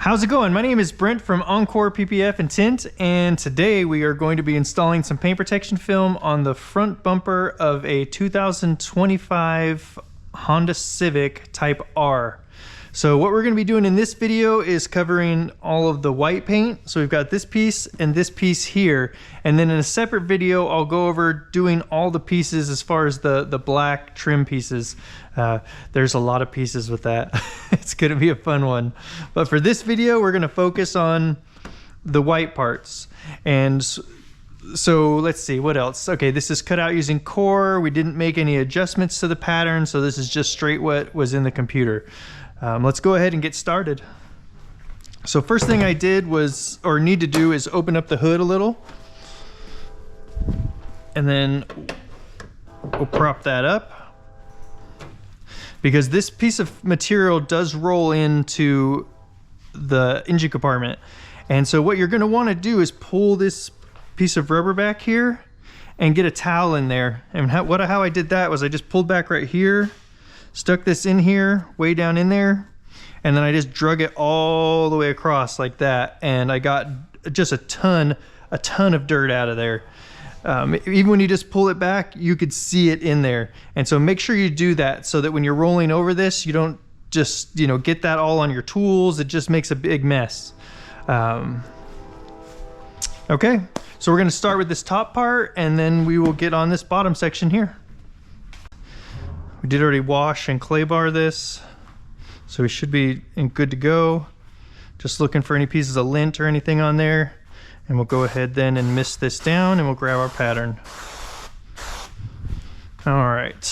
How's it going? My name is Brent from Encore PPF and Tint, and today we are going to be installing some paint protection film on the front bumper of a 2025 Honda Civic Type R. So what we're going to be doing in this video is covering all of the white paint. So we've got this piece and this piece here, and then in a separate video I'll go over doing all the pieces as far as the black trim pieces. There's a lot of pieces with that. It's going to be a fun one. But for this video we're going to focus on the white parts. And so let's see what else. Okay, this is cut out using Core. We didn't make any adjustments to the pattern, so this is just straight what was in the computer. Let's go ahead and get started. So first thing I did was, or need to do, is open up the hood a little. And then we'll prop that up. Because this piece of material does roll into the engine compartment. And so what you're gonna wanna do is pull this piece of rubber back here and get a towel in there. And how I did that was I just pulled back right here, stuck this in here, way down in there, and then I just drug it all the way across like that, and I got just a ton of dirt out of there. Even when you just pull it back, you could see it in there. And so make sure you do that so that when you're rolling over this, you don't just, you know, get that all on your tools. It just makes a big mess. Okay, so we're gonna start with this top part, and then we will get on this bottom section here. We did already wash and clay bar this, so we should be good to go. Just looking for any pieces of lint or anything on there. And we'll go ahead then and mist this down, and we'll grab our pattern. All right,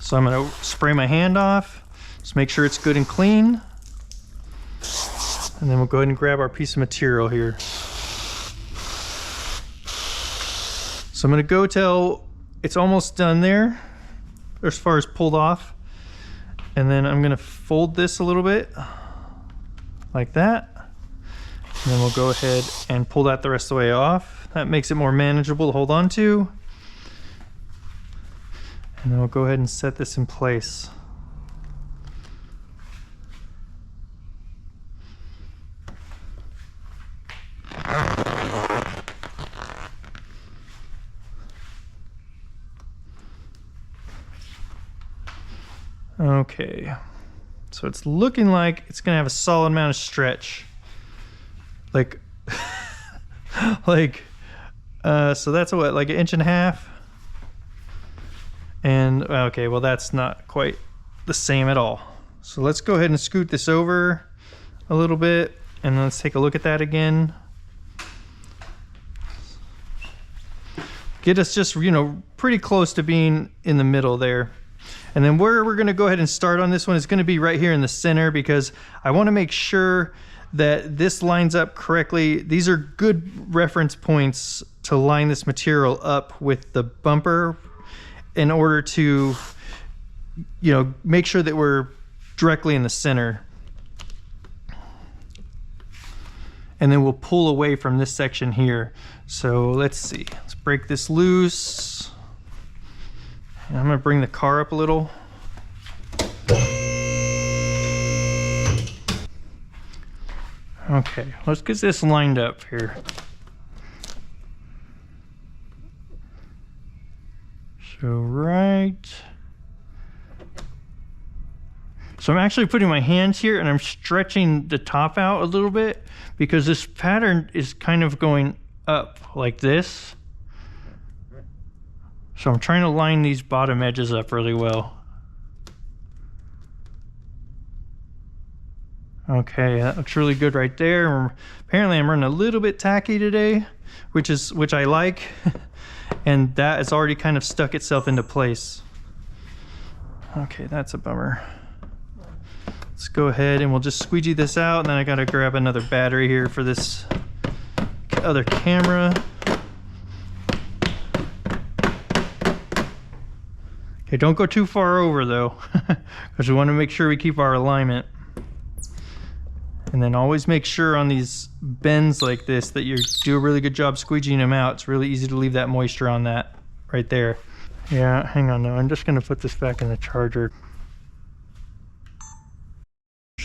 so I'm gonna spray my hand off. Just make sure it's good and clean. And then we'll go ahead and grab our piece of material here. So I'm gonna go till it's almost done there, as far as pulled off, and then I'm gonna fold this a little bit like that, and then we'll go ahead and pull that the rest of the way off. That makes it more manageable to hold on to, and then we'll go ahead and set this in place. Okay, so it's looking like it's gonna have a solid amount of stretch, like so that's what, like 1.5 inches. And okay, well that's not quite the same at all. So let's go ahead and scoot this over a little bit, and let's take a look at that again. Get us just, you know, pretty close to being in the middle there. And then where we're gonna go ahead and start on this one is gonna be right here in the center, because I wanna make sure that this lines up correctly. These are good reference points to line this material up with the bumper in order to, you know, make sure that we're directly in the center. And then we'll pull away from this section here. So let's see, let's break this loose. And I'm gonna bring the car up a little. Okay, let's get this lined up here. So so I'm actually putting my hands here and I'm stretching the top out a little bit, because this pattern is kind of going up like this. So I'm trying to line these bottom edges up really well. Okay, that looks really good right there. Apparently I'm running a little bit tacky today, which I like. And that has already kind of stuck itself into place. Okay, that's a bummer. Let's go ahead and we'll just squeegee this out, and then I gotta grab another battery here for this other camera. Okay, don't go too far over though, because we want to make sure we keep our alignment. And then always make sure on these bends like this that you do a really good job squeegeeing them out. It's really easy to leave that moisture on that right there. Yeah, hang on now. I'm just going to put this back in the charger.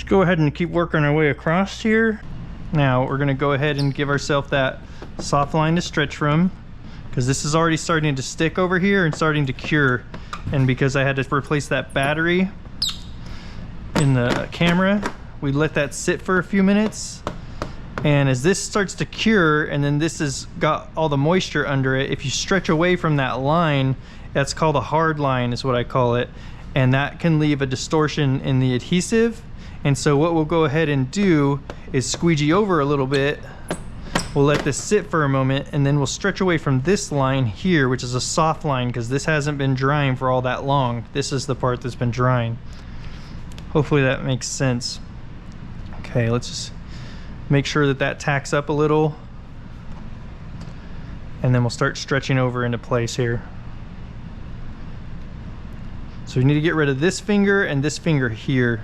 go ahead and keep working our way across here. Now we're going to go ahead and give ourselves that soft line to stretch from, because this is already starting to stick over here and starting to cure. And because I had to replace that battery in the camera, we let that sit for a few minutes. And as this starts to cure, and then this has got all the moisture under it, if you stretch away from that line, that's called a hard line is what I call it, and that can leave a distortion in the adhesive. And so what we'll go ahead and do is squeegee over a little bit. We'll let this sit for a moment, and then we'll stretch away from this line here, which is a soft line, because this hasn't been drying for all that long. This is the part that's been drying. Hopefully that makes sense. Okay, let's just make sure that that tacks up a little, and then we'll start stretching over into place here. So we need to get rid of this finger and this finger here.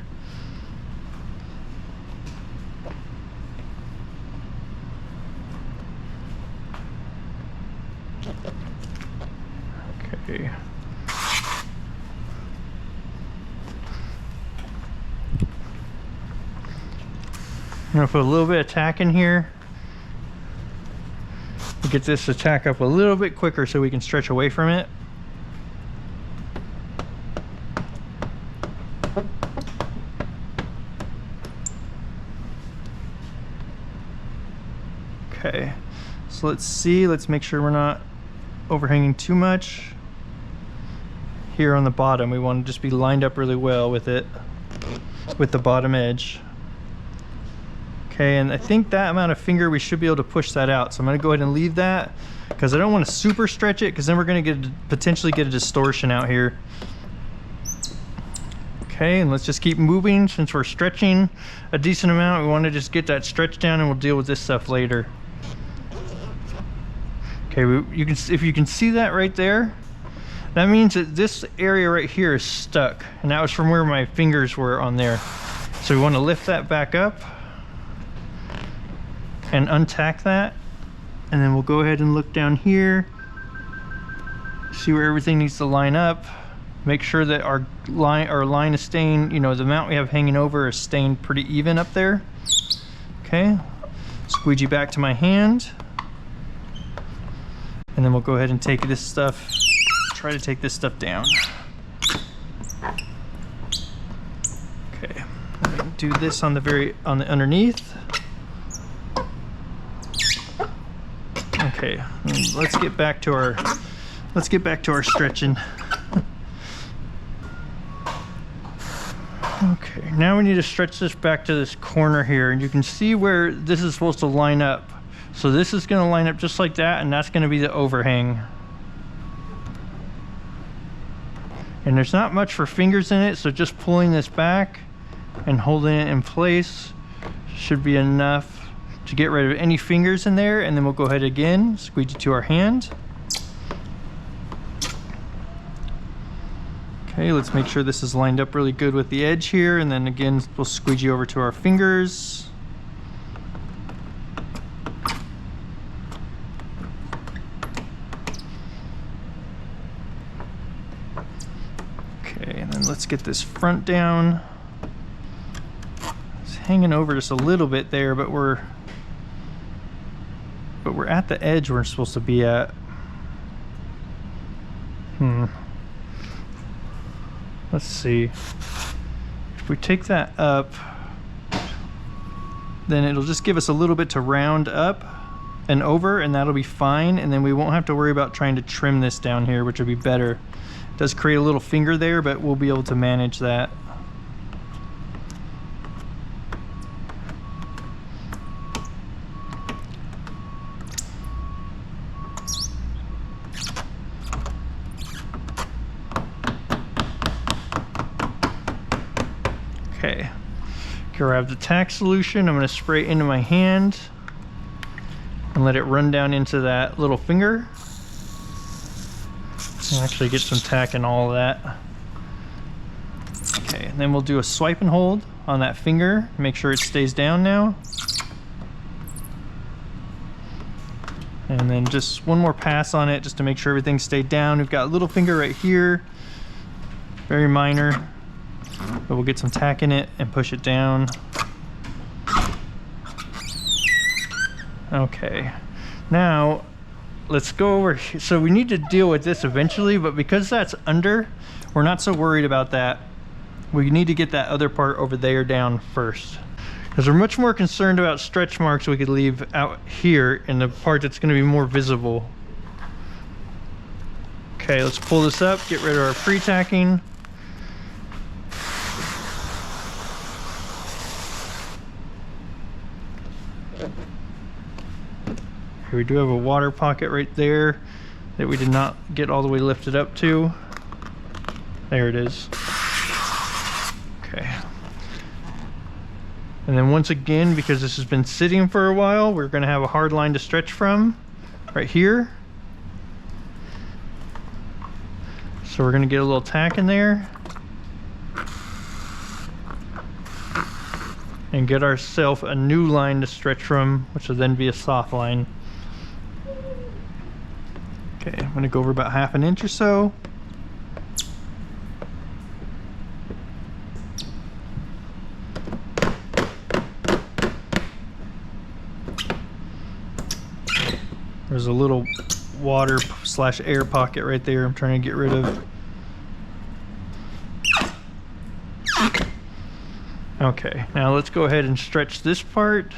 Okay. I'm gonna put a little bit of tack in here. Get this to tack up a little bit quicker so we can stretch away from it. Okay, so let's make sure we're not overhanging too much. Here on the bottom, we want to just be lined up really well with it, with the bottom edge. Okay, and I think that amount of finger, we should be able to push that out. So I'm going to go ahead and leave that, because I don't want to super stretch it, because then we're going to potentially get a distortion out here. Okay, and let's just keep moving. Since we're stretching a decent amount, we want to just get that stretch down, and we'll deal with this stuff later. Okay, if you can see that right there, that means that this area right here is stuck, and that was from where my fingers were on there. So we want to lift that back up and untack that, and then we'll go ahead and look down here, see where everything needs to line up, make sure that our line is staying, you know, the amount we have hanging over is staying pretty even up there. Okay, squeegee back to my hand, and then we'll go ahead and take this stuff, try to take this stuff down. Okay, do this on the underneath. Okay, let's get back to our stretching. Okay, now we need to stretch this back to this corner here, and you can see where this is supposed to line up. So this is going to line up just like that, and that's going to be the overhang. And there's not much for fingers in it, so just pulling this back and holding it in place should be enough to get rid of any fingers in there. And then we'll go ahead again, squeegee to our hand. Okay, let's make sure this is lined up really good with the edge here, and then again we'll squeegee over to our fingers. Okay, and then let's get this front down. It's hanging over just a little bit there, but we're at the edge we're supposed to be at. Let's see. If we take that up, then it'll just give us a little bit to round up and over, and that'll be fine. And then we won't have to worry about trying to trim this down here, which would be better. It does create a little finger there, but we'll be able to manage that. Okay, grab the tack solution. I'm going to spray it into my hand and let it run down into that little finger. And actually get some tack in all of that. Okay, and then we'll do a swipe and hold on that finger. Make sure it stays down now. And then just one more pass on it just to make sure everything stayed down. We've got a little finger right here, very minor. but we'll get some tack in it and push it down. Okay, now let's go over here. So we need to deal with this eventually, but because that's under, we're not so worried about that. We need to get that other part over there down first, because we're much more concerned about stretch marks we could leave out here in the part that's going to be more visible. Okay, let's pull this up, get rid of our pre-tacking. Here we do have a water pocket right there that we did not get all the way lifted up to. There it is. Okay. And then once again, because this has been sitting for a while, we're going to have a hard line to stretch from right here. So we're going to get a little tack in there and get ourselves a new line to stretch from, which will then be a soft line. Okay, I'm going to go over about 1/2 inch or so. There's a little water / air pocket right there I'm trying to get rid of. Okay, now let's go ahead and stretch this part.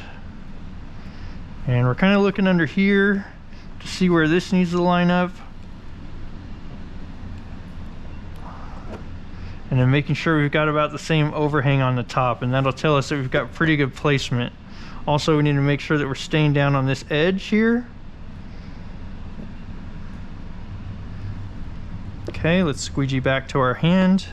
And we're kind of looking under here to see where this needs to line up. And then making sure we've got about the same overhang on the top, and that'll tell us that we've got pretty good placement. Also, we need to make sure that we're staying down on this edge here. Okay, let's squeegee back to our hand.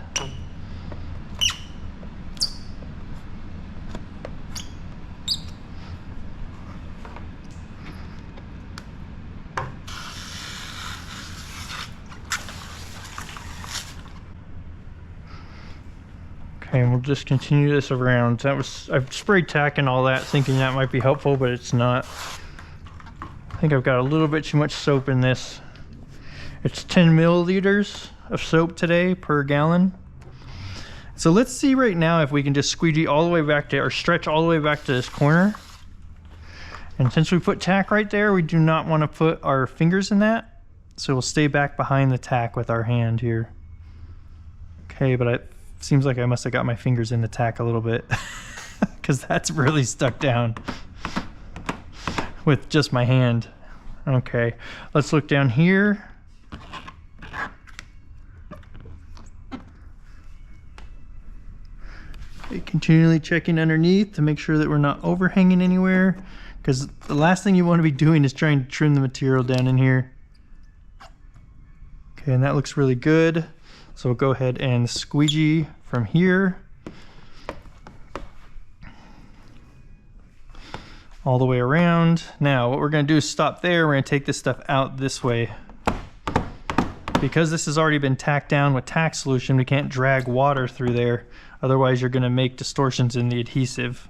Okay, and we'll just continue this around. That was, I've sprayed tack and all that, thinking that might be helpful, but it's not. I think I've got a little bit too much soap in this. It's 10 milliliters of soap today per gallon. So let's see right now if we can just squeegee all the way back to, or stretch all the way back to this corner. And since we put tack right there, we do not want to put our fingers in that. So we'll stay back behind the tack with our hand here. Okay, but it seems like I must have got my fingers in the tack a little bit because that's really stuck down with just my hand. Okay, let's look down here. Continually checking underneath to make sure that we're not overhanging anywhere, because the last thing you want to be doing is trying to trim the material down in here. Okay, and that looks really good. So we'll go ahead and squeegee from here all the way around. Now what we're going to do is stop there. We're going to take this stuff out this way. Because this has already been tacked down with tack solution, we can't drag water through there. Otherwise you're going to make distortions in the adhesive.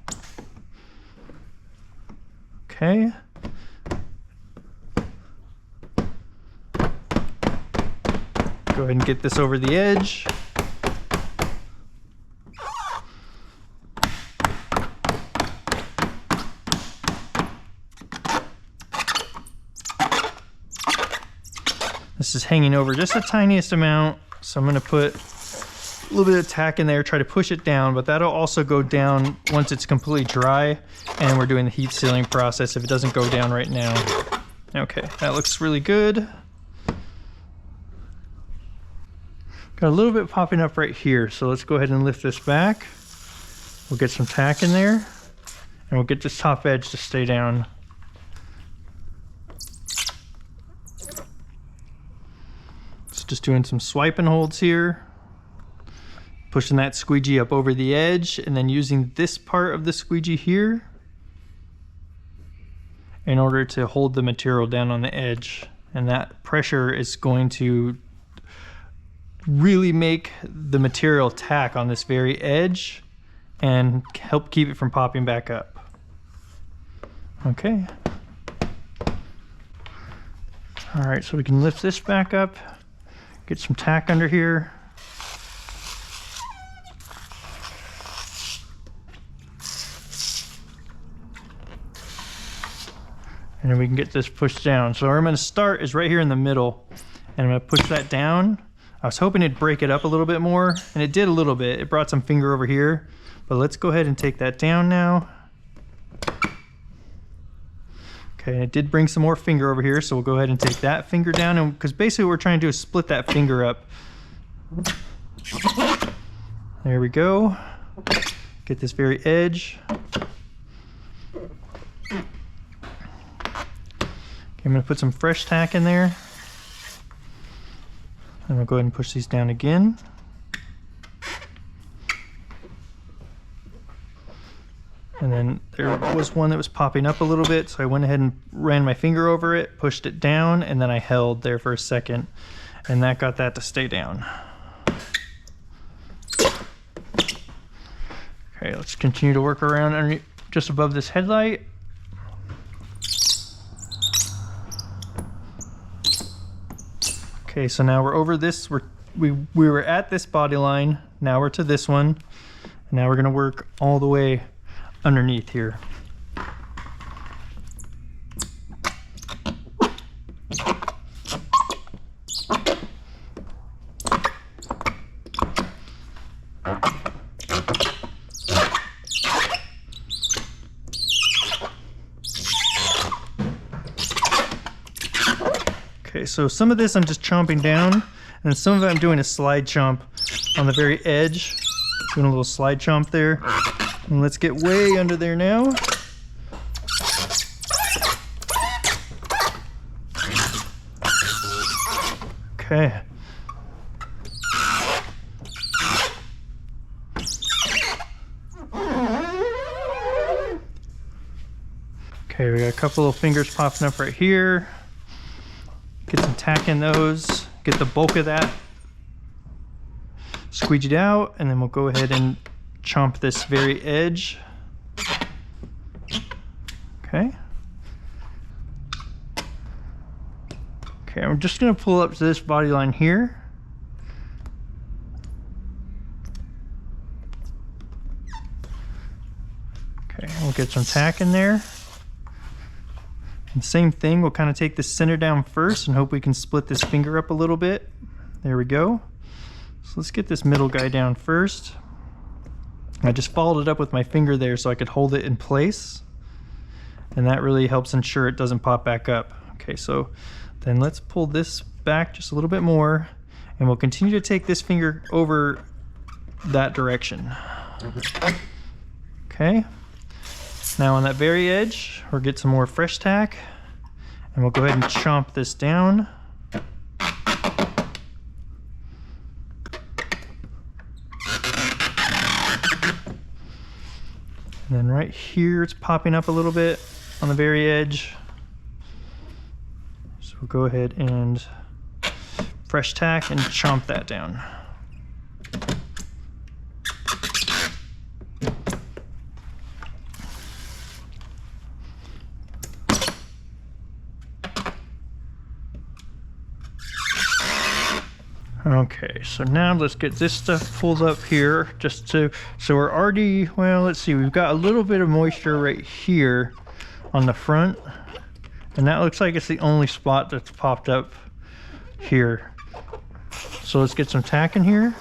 Okay. Go ahead and get this over the edge. This is hanging over just the tiniest amount, so I'm going to put a little bit of tack in there, try to push it down, but that'll also go down once it's completely dry and we're doing the heat sealing process if it doesn't go down right now. Okay, that looks really good. Got a little bit popping up right here, so let's go ahead and lift this back. We'll get some tack in there and we'll get this top edge to stay down. So just doing some swipe and holds here. Pushing that squeegee up over the edge and then using this part of the squeegee here in order to hold the material down on the edge. And that pressure is going to really make the material tack on this very edge and help keep it from popping back up. Okay. All right, so we can lift this back up, get some tack under here. And then we can get this pushed down. So where I'm going to start is right here in the middle. And I'm going to push that down. I was hoping it'd break it up a little bit more, and it did a little bit. It brought some finger over here. But let's go ahead and take that down now. Okay, it did bring some more finger over here, so we'll go ahead and take that finger down, and because basically what we're trying to do is split that finger up. There we go. Get this very edge. Okay, I'm going to put some fresh tack in there. And we'll go ahead and push these down again. And then there was one that was popping up a little bit, so I went ahead and ran my finger over it, pushed it down, and then I held there for a second, and that got that to stay down. Okay, let's continue to work around underneath, just above this headlight. Okay, so now we're over this. We were at this body line. Now we're to this one. And now we're going to work all the way underneath here. Okay, so some of this I'm just chomping down, and some of it I'm doing a slide chomp on the very edge. Doing a little slide chomp there. And let's get way under there now. Okay. Okay, we got a couple of fingers popping up right here. Get some tack in those. Get the bulk of that squeegeed out, and then we'll go ahead and chomp this very edge. Okay. Okay, I'm just going to pull up to this body line here. Okay, we'll get some tack in there. And same thing, we'll kind of take the center down first and hope we can split this finger up a little bit. There we go. So let's get this middle guy down first. I just followed it up with my finger there so I could hold it in place. And that really helps ensure it doesn't pop back up. Okay, so then let's pull this back just a little bit more, and we'll continue to take this finger over that direction. Okay. Now on that very edge, we'll get some more fresh tack, and we'll go ahead and chomp this down. And then right here, it's popping up a little bit on the very edge. So we'll go ahead and fresh tack and chomp that down. Okay, so now let's get this stuff pulled up here just to, so we're already, well, let's see, we've got a little bit of moisture right here on the front, and that looks like it's the only spot that's popped up here. So let's get some tack in here.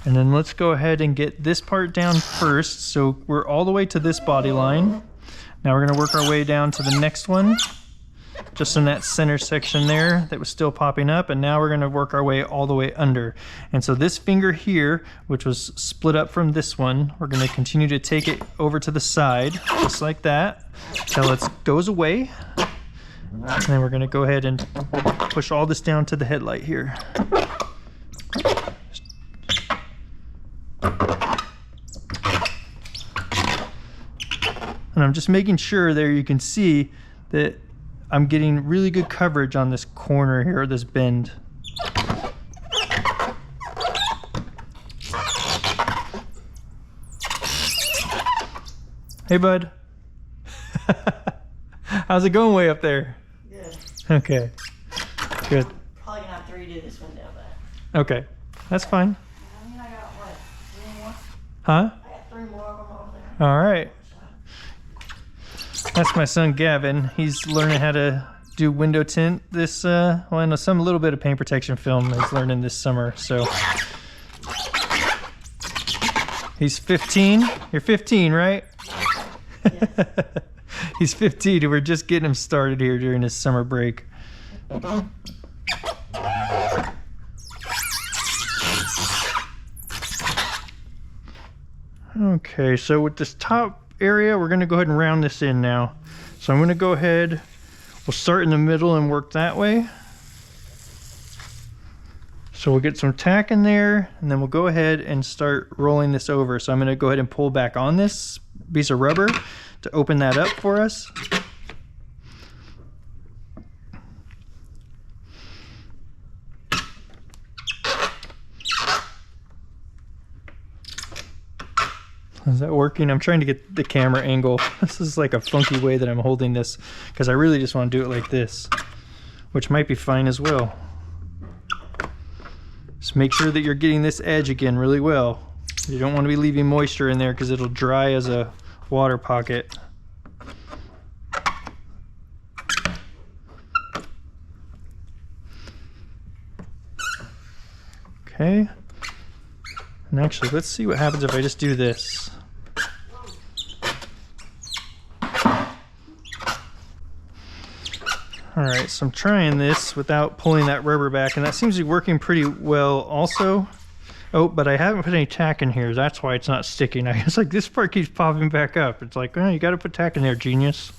And then let's go ahead and get this part down first. So we're all the way to this body line. Now we're going to work our way down to the next one, just in that center section there that was still popping up, and now we're going to work our way all the way under. And so this finger here, which was split up from this one, we're going to continue to take it over to the side, just like that, until it goes away. And then we're going to go ahead and push all this down to the headlight here. And I'm just making sure there you can see that I'm getting really good coverage on this corner here, this bend. Hey, bud. How's it going way up there? Good. Okay. Good. Probably gonna have to redo this window, but. Okay. That's fine. I mean, I got what? 3 more? Huh? I got 3 more All right. That's my son Gavin. He's learning how to do window tint this, well, I know a little bit of paint protection film he's learning this summer, so. He's 15. You're 15, right? Yes. He's 15 and we're just getting him started here during his summer break. Okay, so with this top area, we're going to go ahead and round this in now. So I'm going to go ahead, we'll start in the middle and work that way. So we'll get some tack in there, and then we'll go ahead and start rolling this over. So I'm going to go ahead and pull back on this piece of rubber to open that up for us. Is that working? I'm trying to get the camera angle. This is like a funky way that I'm holding this because I really just want to do it like this, which might be fine as well. Just make sure that you're getting this edge again really well. You don't want to be leaving moisture in there because it'll dry as a water pocket. Okay. And actually, let's see what happens if I just do this. Alright, so I'm trying this without pulling that rubber back, and that seems to be working pretty well also. Oh, but I haven't put any tack in here, that's why it's not sticking. I guess like this part keeps popping back up. It's like, oh, you gotta put tack in there, genius.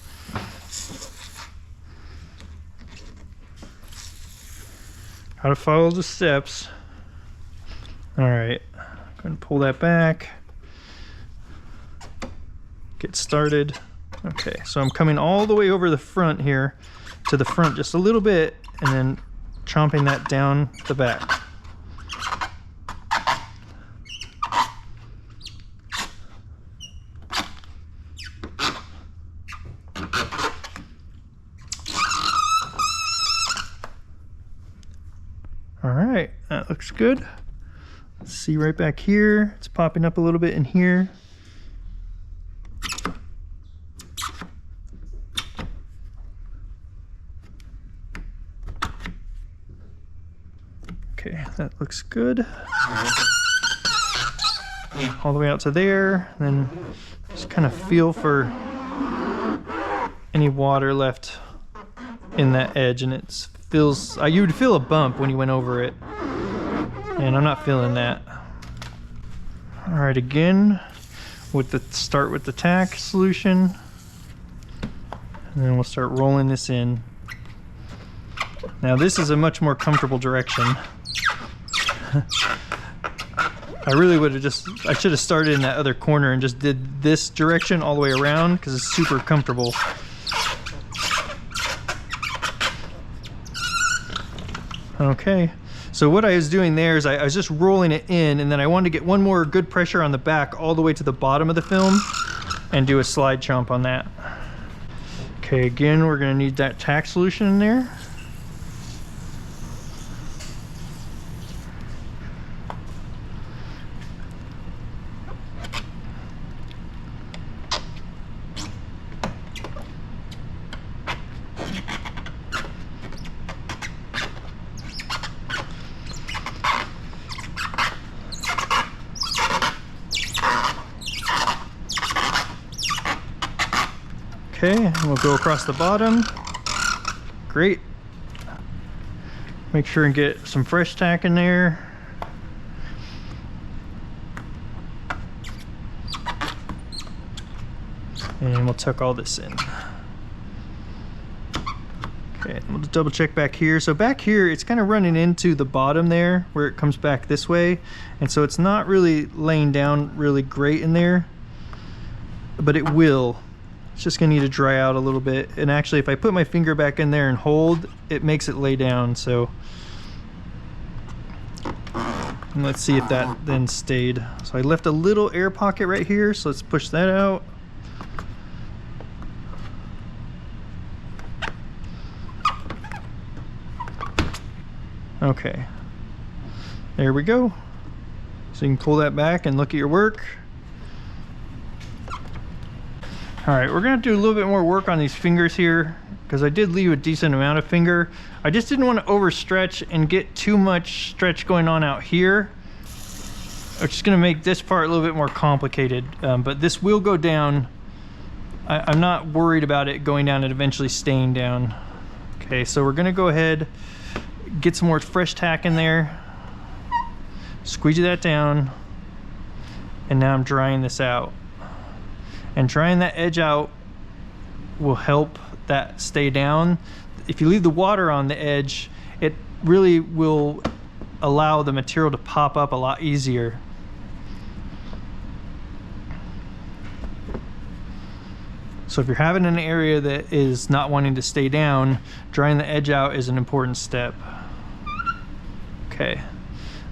Gotta follow the steps. Alright, I'm gonna pull that back. Get started. Okay, so I'm coming all the way over the front here, to the front just a little bit, and then chomping that down the back. All right, that looks good. Let's see right back here. It's popping up a little bit in here. Okay, that looks good. All the way out to there, and then just kind of feel for any water left in that edge, and it feels, you would feel a bump when you went over it, and I'm not feeling that. All right, again, start with the tack solution, and then we'll start rolling this in. Now this is a much more comfortable direction. I really would have I should have started in that other corner and just did this direction all the way around because it's super comfortable. Okay, so what I was doing there is I was just rolling it in, and then I wanted to get one more good pressure on the back all the way to the bottom of the film and do a slide chomp on that. Okay, again, we're gonna need that tack solution in there. Okay, and we'll go across the bottom. Great. Make sure and get some fresh tack in there. And we'll tuck all this in. Okay, we'll just double check back here. So back here, it's kind of running into the bottom there where it comes back this way. And so it's not really laying down really great in there, but it will. It's just gonna need to dry out a little bit. And actually, if I put my finger back in there and hold, it makes it lay down. So and let's see if that then stayed. So I left a little air pocket right here, so let's push that out. Okay, there we go. So you can pull that back and look at your work. All right, we're gonna do a little bit more work on these fingers here because I did leave a decent amount of finger. I just didn't want to overstretch and get too much stretch going on out here, which is gonna make this part a little bit more complicated, but this will go down. I'm not worried about it going down and eventually staying down. Okay, so we're gonna go ahead, get some more fresh tack in there, squeegee that down, and now I'm drying this out. And drying that edge out will help that stay down. If you leave the water on the edge, it really will allow the material to pop up a lot easier. So if you're having an area that is not wanting to stay down, drying the edge out is an important step. Okay,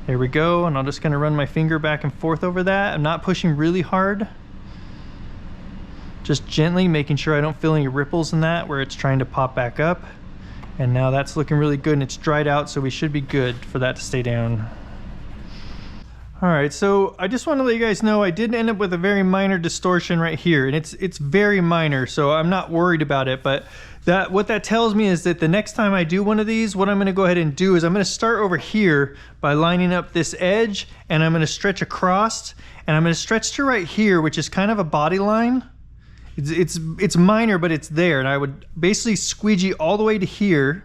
there we go. And I'm just gonna run my finger back and forth over that. I'm not pushing really hard. Just gently making sure I don't feel any ripples in that where it's trying to pop back up. And now that's looking really good and it's dried out, so we should be good for that to stay down. All right, so I just want to let you guys know I did end up with a very minor distortion right here, and it's very minor, so I'm not worried about it. But what that tells me is that the next time I do one of these, what I'm going to go ahead and do is I'm going to start over here by lining up this edge, and I'm going to stretch across, and I'm going to stretch to right here, which is kind of a body line. It's minor, but it's there, and I would basically squeegee all the way to here,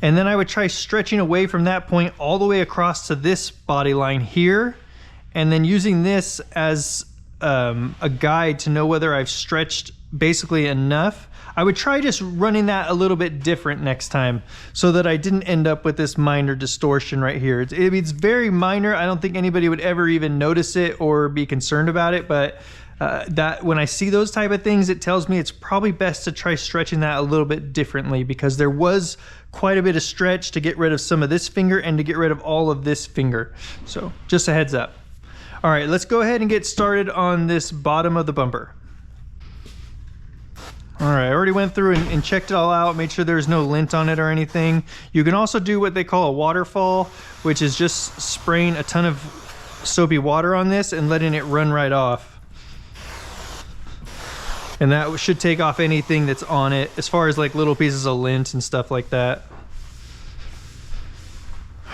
and then I would try stretching away from that point all the way across to this body line here, and then using this as a guide to know whether I've stretched basically enough. I would try just running that a little bit different next time so that I didn't end up with this minor distortion right here. It's very minor. I don't think anybody would ever even notice it or be concerned about it, but that when I see those type of things, it tells me it's probably best to try stretching that a little bit differently, because there was quite a bit of stretch to get rid of some of this finger and to get rid of all of this finger. So just a heads up. All right, let's go ahead and get started on this bottom of the bumper. All right, I already went through and checked it all out, made sure there's no lint on it or anything. You can also do what they call a waterfall, which is just spraying a ton of soapy water on this and letting it run right off. And that should take off anything that's on it, as far as like little pieces of lint and stuff like that.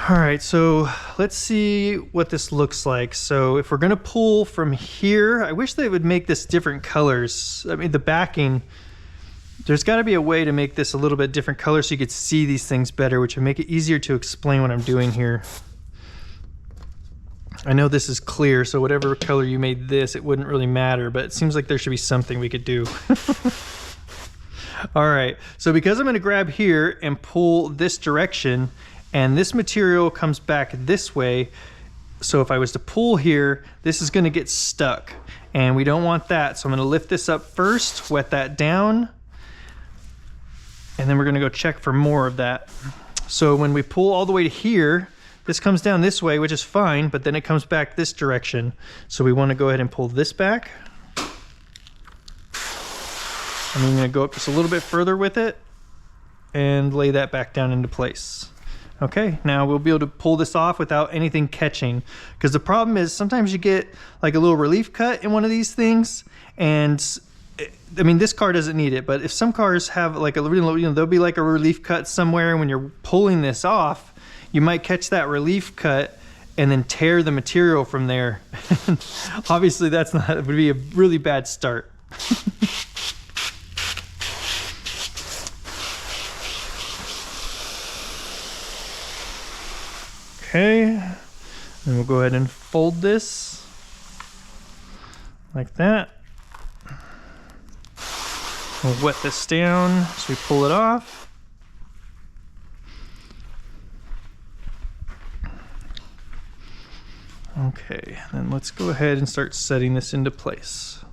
All right, so let's see what this looks like. So if we're gonna pull from here, I wish they would make this different colors. I mean, the backing, there's gotta be a way to make this a little bit different color so you could see these things better, which would make it easier to explain what I'm doing here. I know this is clear, so whatever color you made this, it wouldn't really matter, but it seems like there should be something we could do. All right, so because I'm gonna grab here and pull this direction, and this material comes back this way, so if I was to pull here, this is gonna get stuck, and we don't want that. So I'm gonna lift this up first, wet that down, and then we're gonna go check for more of that. So when we pull all the way to here, this comes down this way, which is fine, but then it comes back this direction. So we want to go ahead and pull this back. And I'm going to go up just a little bit further with it and lay that back down into place. Okay, now we'll be able to pull this off without anything catching. Because the problem is sometimes you get like a little relief cut in one of these things, and I mean, this car doesn't need it, but if some cars have like a, there'll be like a relief cut somewhere, and when you're pulling this off, you might catch that relief cut and then tear the material from there. Obviously that would be a really bad start. Okay, and we'll go ahead and fold this like that. We'll wet this down as we pull it off. Okay, then let's go ahead and start setting this into place.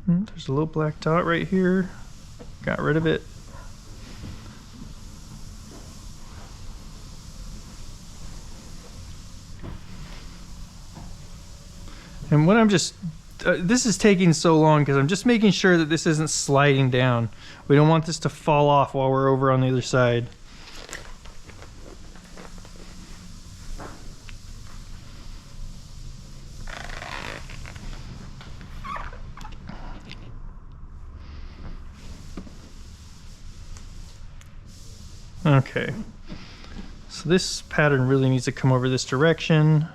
There's a little black dot right here. Got rid of it. And what I'm just this is taking so long because I'm just making sure that this isn't sliding down. We don't want this to fall off while we're over on the other side. Okay, so this pattern really needs to come over this direction.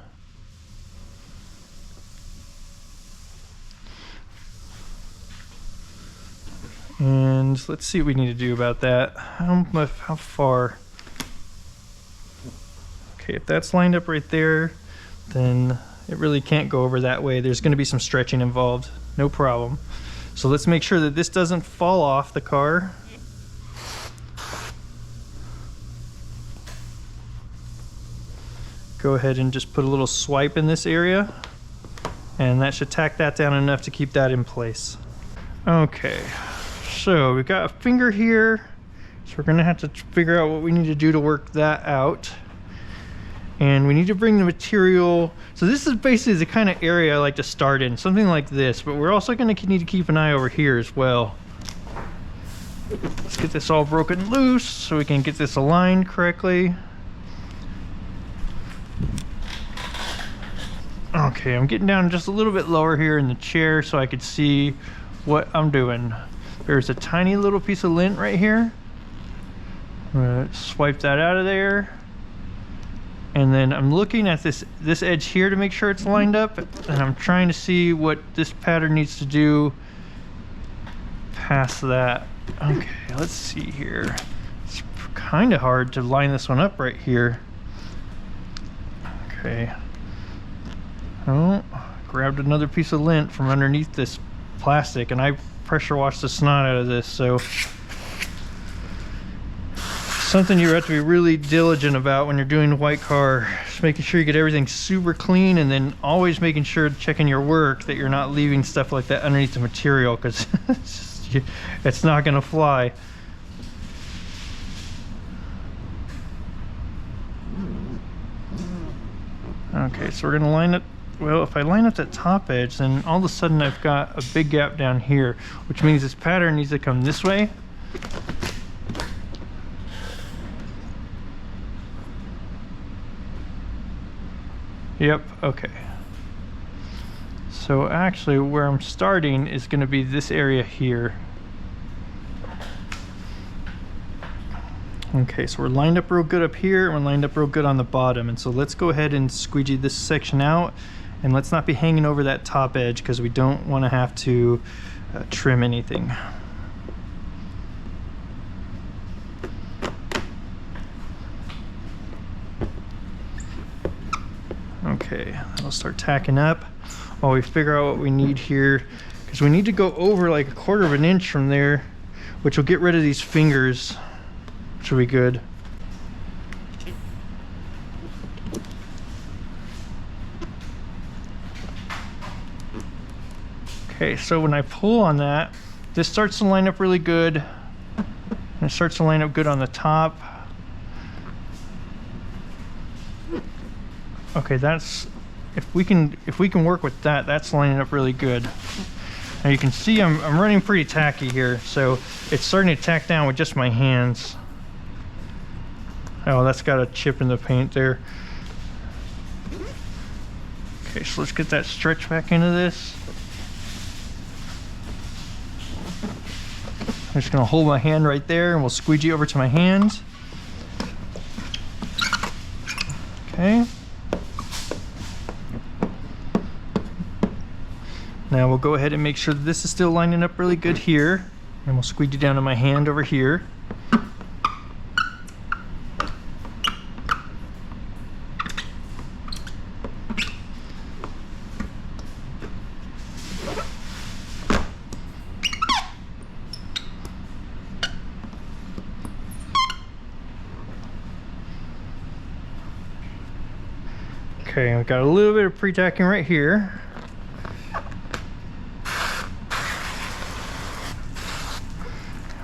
And let's see what we need to do about that. How far? Okay, if that's lined up right there, then it really can't go over that way. There's going to be some stretching involved, no problem. So let's make sure that this doesn't fall off the car. Go ahead and just put a little swipe in this area, and that should tack that down enough to keep that in place. Okay, so we've got a finger here, so we're gonna have to figure out what we need to do to work that out. And we need to bring the material, so this is basically the kind of area I like to start in, something like this, but we're also gonna need to keep an eye over here as well. Let's get this all broken loose so we can get this aligned correctly. Okay, I'm getting down just a little bit lower here in the chair so I could see what I'm doing. There's a tiny little piece of lint right here. I'm gonna swipe that out of there. And then I'm looking at this edge here to make sure it's lined up, and I'm trying to see what this pattern needs to do past that. Okay, let's see here. It's kind of hard to line this one up right here. Okay. Oh, grabbed another piece of lint from underneath this plastic, and I pressure washed the snot out of this, so something you have to be really diligent about when you're doing a white car. Just making sure you get everything super clean, and then always making sure, checking your work, that you're not leaving stuff like that underneath the material, because it's not going to fly. Okay, so we're going to line it. Well, if I line up that top edge, then all of a sudden I've got a big gap down here, which means this pattern needs to come this way. Yep, okay. So actually where I'm starting is going to be this area here. Okay, so we're lined up real good up here, and we're lined up real good on the bottom. And so let's go ahead and squeegee this section out, and let's not be hanging over that top edge because we don't want to have to trim anything. Okay, that'll start tacking up while we figure out what we need here, because we need to go over like 1/4 of an inch from there, which will get rid of these fingers. Should be good. Okay, so when I pull on that, this starts to line up really good, and it starts to line up good on the top. Okay, that's, if we can work with that, that's lining up really good. Now you can see I'm running pretty tacky here, so it's starting to tack down with just my hands. Oh, that's got a chip in the paint there. Okay, so let's get that stretch back into this. I'm just gonna hold my hand right there, and we'll squeegee over to my hands. Okay. Now we'll go ahead and make sure that this is still lining up really good here, and we'll squeegee down to my hand over here. Okay, we've got a little bit of pre-tacking right here.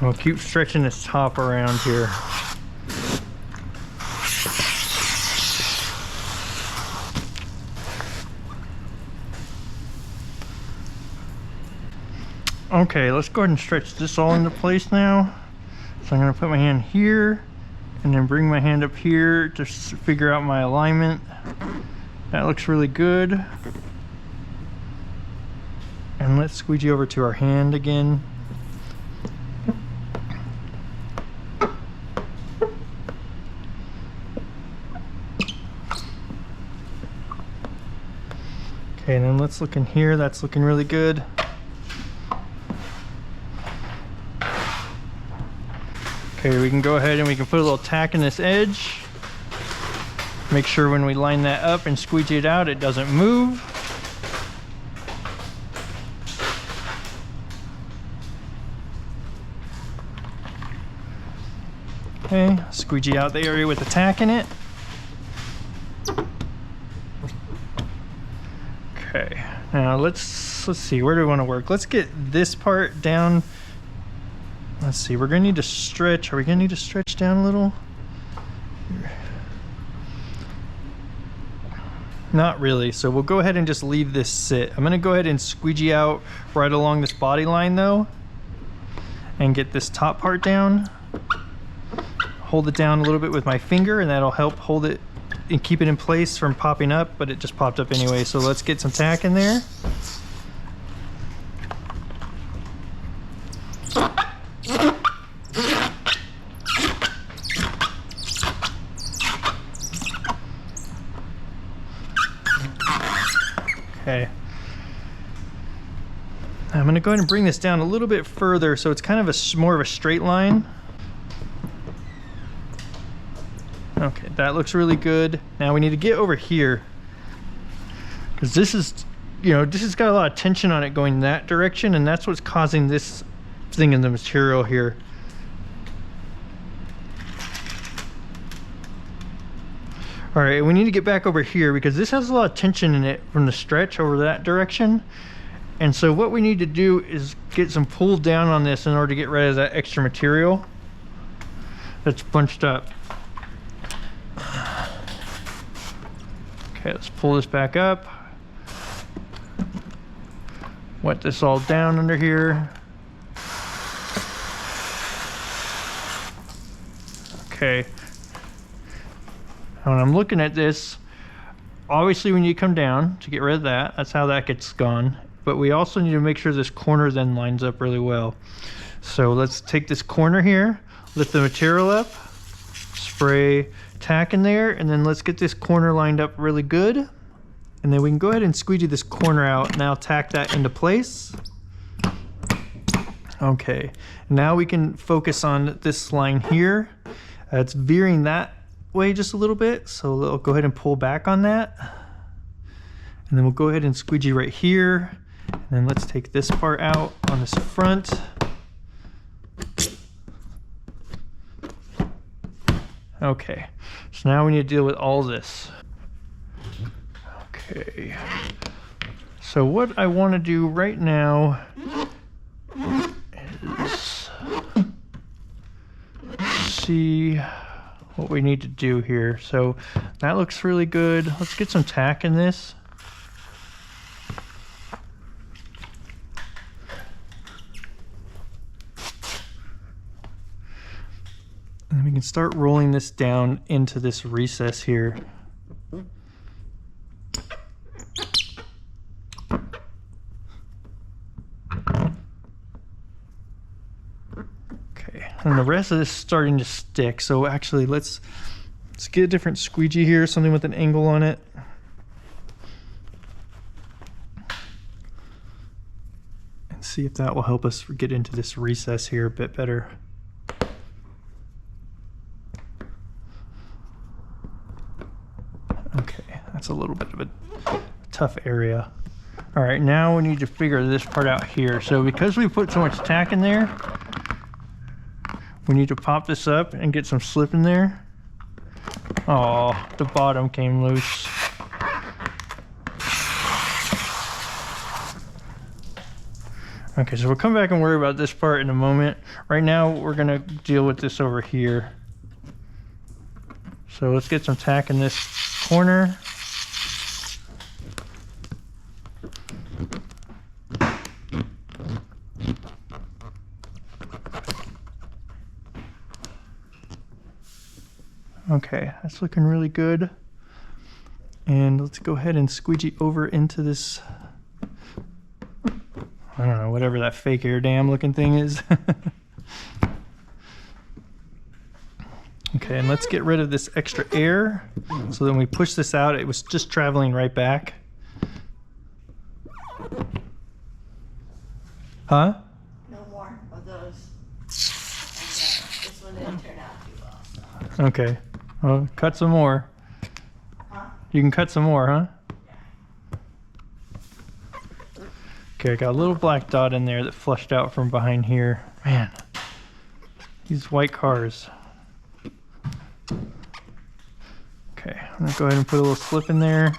We'll keep stretching this top around here. Okay, let's go ahead and stretch this all into place now. So I'm gonna put my hand here and then bring my hand up here to figure out my alignment. That looks really good. And let's squeegee over to our hand again. Okay, and then let's look in here. That's looking really good. Okay, we can go ahead and we can put a little tack in this edge. Make sure when we line that up and squeegee it out, it doesn't move. Okay, squeegee out the area with the tack in it. Okay, now let's see, where do we want to work? Let's get this part down. Let's see, we're gonna need to stretch. Are we gonna need to stretch down a little? Not really, so we'll go ahead and just leave this sit. I'm gonna go ahead and squeegee out right along this body line though, and get this top part down. Hold it down a little bit with my finger, and that'll help hold it and keep it in place from popping up, but it just popped up anyway. So let's get some tack in there. Okay. I'm going to go ahead and bring this down a little bit further so it's kind of more of a straight line. Okay, that looks really good. Now we need to get over here, because this is, you know, this has got a lot of tension on it going that direction, and that's what's causing this thing in the material here. All right, we need to get back over here because this has a lot of tension in it from the stretch over that direction. And so what we need to do is get some pull down on this in order to get rid of that extra material that's bunched up. Okay, let's pull this back up. Wet this all down under here. Okay. When I'm looking at this, obviously we need to come down to get rid of that. That's how that gets gone. But we also need to make sure this corner then lines up really well. So let's take this corner here, lift the material up, spray tack in there, and then let's get this corner lined up really good. And then we can go ahead and squeegee this corner out. Now tack that into place. Okay, now we can focus on this line here. It's veering that way just a little bit, so I'll go ahead and pull back on that, and then we'll go ahead and squeegee right here, and then let's take this part out on this front. Okay, so now we need to deal with all this. Okay, so what I want to do right now is see what we need to do here. So that looks really good. Let's get some tack in this. And we can start rolling this down into this recess here. And the rest of this is starting to stick. So actually let's get a different squeegee here, something with an angle on it. And see if that will help us get into this recess here a bit better. Okay, that's a little bit of a tough area. All right, now we need to figure this part out here. So because we put so much tack in there, we need to pop this up and get some slip in there. Oh, the bottom came loose. Okay, so we'll come back and worry about this part in a moment. Right now, we're gonna deal with this over here. So let's get some tack in this corner. Okay, that's looking really good. And let's go ahead and squeegee over into this, I don't know, whatever that fake air dam looking thing is. Okay, and let's get rid of this extra air. So then we push this out, it was just traveling right back. Huh? No more of those. This one didn't turn out too well. Okay, well, cut some more. Huh? You can cut some more, huh? Okay, I got a little black dot in there that flushed out from behind here. Man, these white cars. Okay, I'm gonna go ahead and put a little slip in there.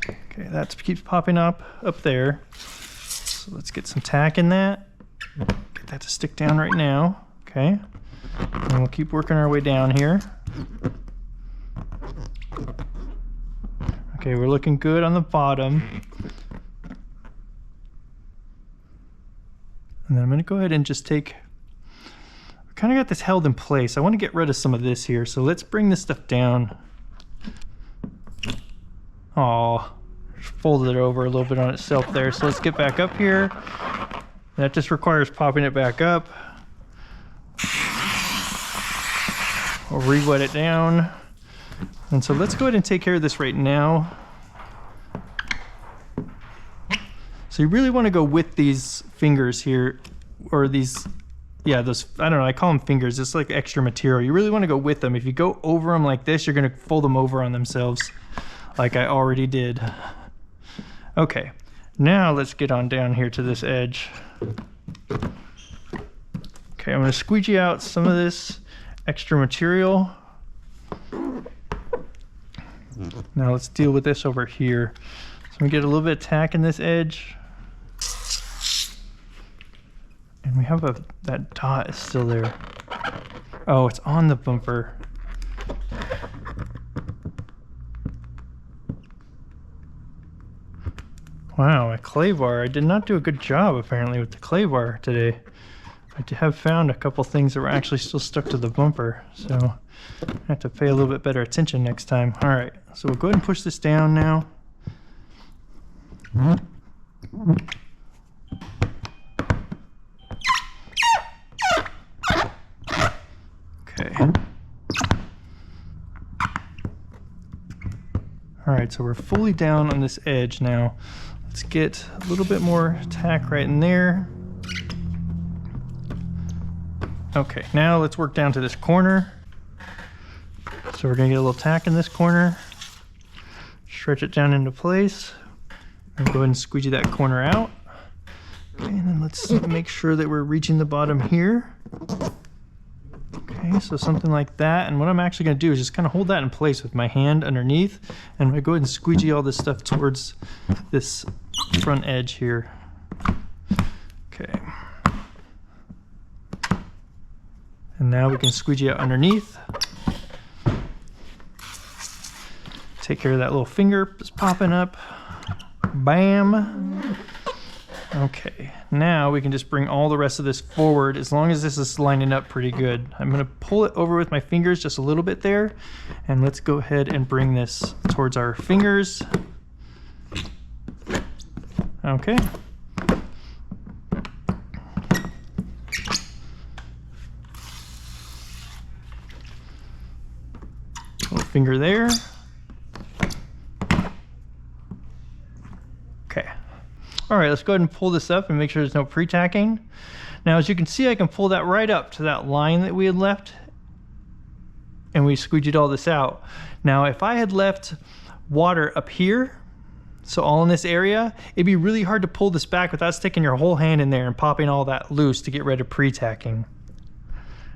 Okay, that keeps popping up there. So let's get some tack in that. Get that to stick down right now. Okay, and we'll keep working our way down here. Okay, we're looking good on the bottom. And then I'm gonna go ahead and just take, I kind of got this held in place. I want to get rid of some of this here. So let's bring this stuff down. Oh, folded it over a little bit on itself there. So let's get back up here. That just requires popping it back up. We'll re-wet it down. And so let's go ahead and take care of this right now. So you really want to go with these fingers here, or these, yeah, those, I don't know, I call them fingers. It's like extra material. You really want to go with them. If you go over them like this, you're going to fold them over on themselves like I already did. Okay, now let's get on down here to this edge. Okay, I'm going to squeegee out some of this extra material. Now let's deal with this over here. So I'm going to get a little bit of tack in this edge. And we have that dot is still there. Oh, it's on the bumper. Wow, my clay bar. I did not do a good job apparently with the clay bar today. I have found a couple things that were actually still stuck to the bumper. So I have to pay a little bit better attention next time. All right, so we'll go ahead and push this down now. Okay. All right, so we're fully down on this edge now. Let's get a little bit more tack right in there. Okay, now let's work down to this corner. So we're gonna get a little tack in this corner, stretch it down into place, and go ahead and squeegee that corner out. Okay, and then let's make sure that we're reaching the bottom here. Okay, so something like that. And what I'm actually gonna do is just kind of hold that in place with my hand underneath, and I'm gonna go ahead and squeegee all this stuff towards this front edge here. Okay. And now we can squeegee out underneath. Take care of that little finger that's popping up. Bam. Okay, now we can just bring all the rest of this forward as long as this is lining up pretty good. I'm gonna pull it over with my fingers just a little bit there, and let's go ahead and bring this towards our fingers. Okay. Little finger there. Okay. All right, let's go ahead and pull this up and make sure there's no pre-tacking. Now, as you can see, I can pull that right up to that line that we had left, and we squeegeed all this out. Now, if I had left water up here, so all in this area, it'd be really hard to pull this back without sticking your whole hand in there and popping all that loose to get rid of pre-tacking.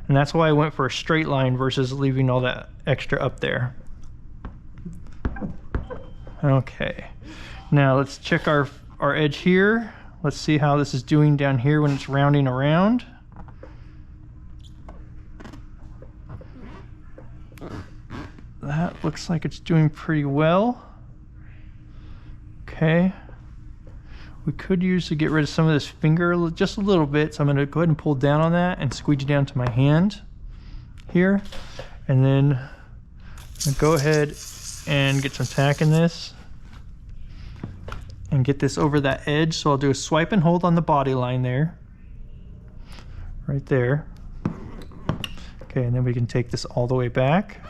And that's why I went for a straight line versus leaving all that extra up there. Okay, now let's check our edge here. Let's see how this is doing down here when it's rounding around. That looks like it's doing pretty well. Okay, we could use to get rid of some of this finger just a little bit. So I'm going to go ahead and pull down on that and squeegee down to my hand here. And then I'm gonna go ahead and get some tack in this and get this over that edge. So I'll do a swipe and hold on the body line there, right there. Okay, and then we can take this all the way back.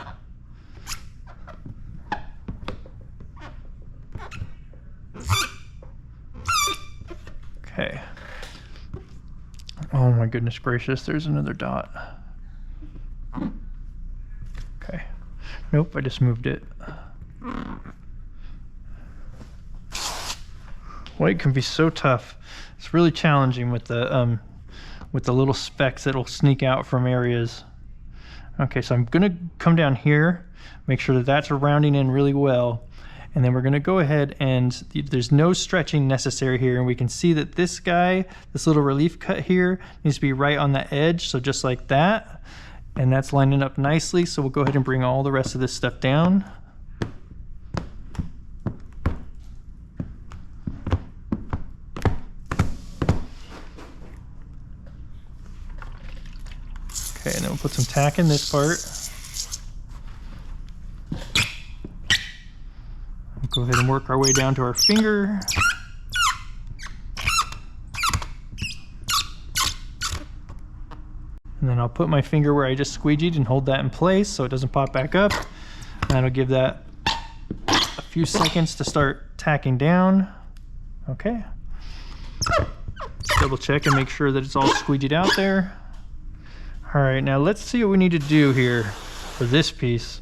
Okay. Oh my goodness gracious, there's another dot. Okay. Nope, I just moved it. White can be so tough. It's really challenging with the little specks that'll sneak out from areas. Okay, so I'm gonna come down here, make sure that that's rounding in really well. And then we're gonna go ahead and there's no stretching necessary here. And we can see that this guy, this little relief cut here needs to be right on the edge. So just like that, and that's lining up nicely. So we'll go ahead and bring all the rest of this stuff down. Okay, and then we'll put some tack in this part. Go ahead and work our way down to our finger. And then I'll put my finger where I just squeegeed and hold that in place so it doesn't pop back up. And that'll give that a few seconds to start tacking down. Okay. Double check and make sure that it's all squeegeed out there. All right, now let's see what we need to do here for this piece.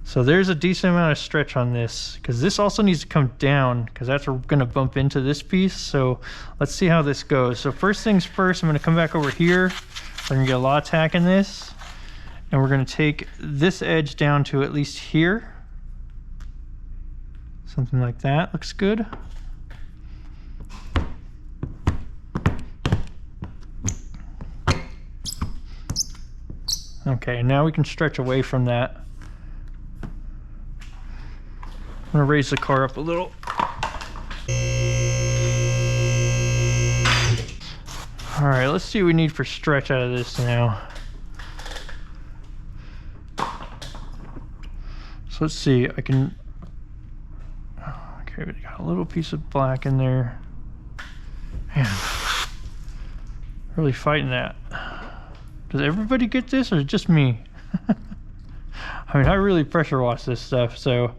So there's a decent amount of stretch on this because this also needs to come down because that's going to bump into this piece. So let's see how this goes. So first things first, I'm going to come back over here. We're going to get a lot of tack in this. And we're going to take this edge down to at least here. Something like that looks good. Okay, now we can stretch away from that. I'm gonna raise the car up a little. All right, let's see what we need for stretch out of this now. So let's see, I can, okay, we got a little piece of black in there. Man, really fighting that. Does everybody get this or is it just me? I mean, I really pressure wash this stuff, so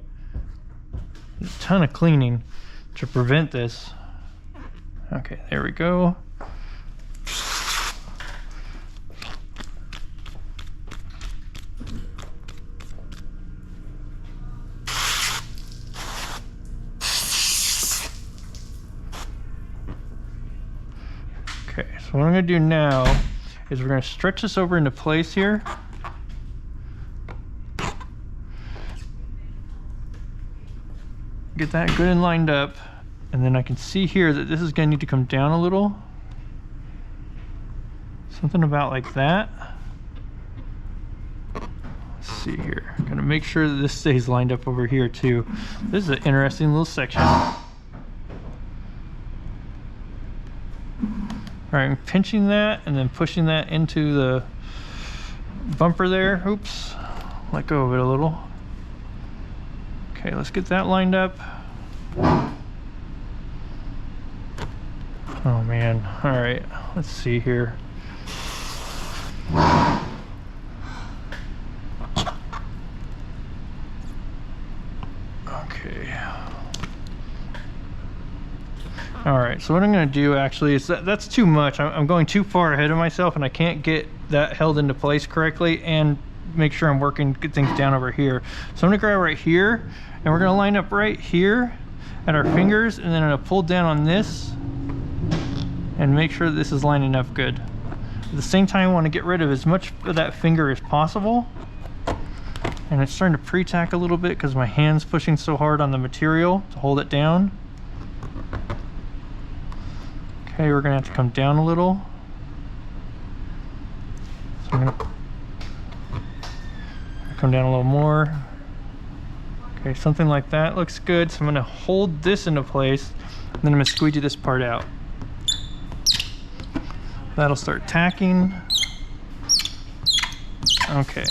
a ton of cleaning to prevent this. Okay, there we go. Okay, so what I'm gonna do now is we're gonna stretch this over into place here. Get that good and lined up, and then I can see here that this is gonna need to come down a little. Something about like that. Let's see here. I'm gonna make sure that this stays lined up over here too. This is an interesting little section. All right, I'm pinching that and then pushing that into the bumper there. Oops, let go of it a little. Okay, let's get that lined up. Oh man, all right, let's see here. Okay. All right, so what I'm gonna do actually is that's too much. I'm going too far ahead of myself and I can't get that held into place correctly and make sure I'm working good things down over here. So I'm gonna grab right here and we're gonna line up right here at our fingers, and then I'm gonna pull down on this and make sure that this is lining up good. At the same time, I wanna get rid of as much of that finger as possible. And it's starting to pre-tack a little bit because my hand's pushing so hard on the material to hold it down. Okay, we're gonna have to come down a little. So I'm gonna come down a little more. Okay, something like that looks good. So I'm gonna hold this into place, and then I'm gonna squeegee this part out. That'll start tacking. Okay.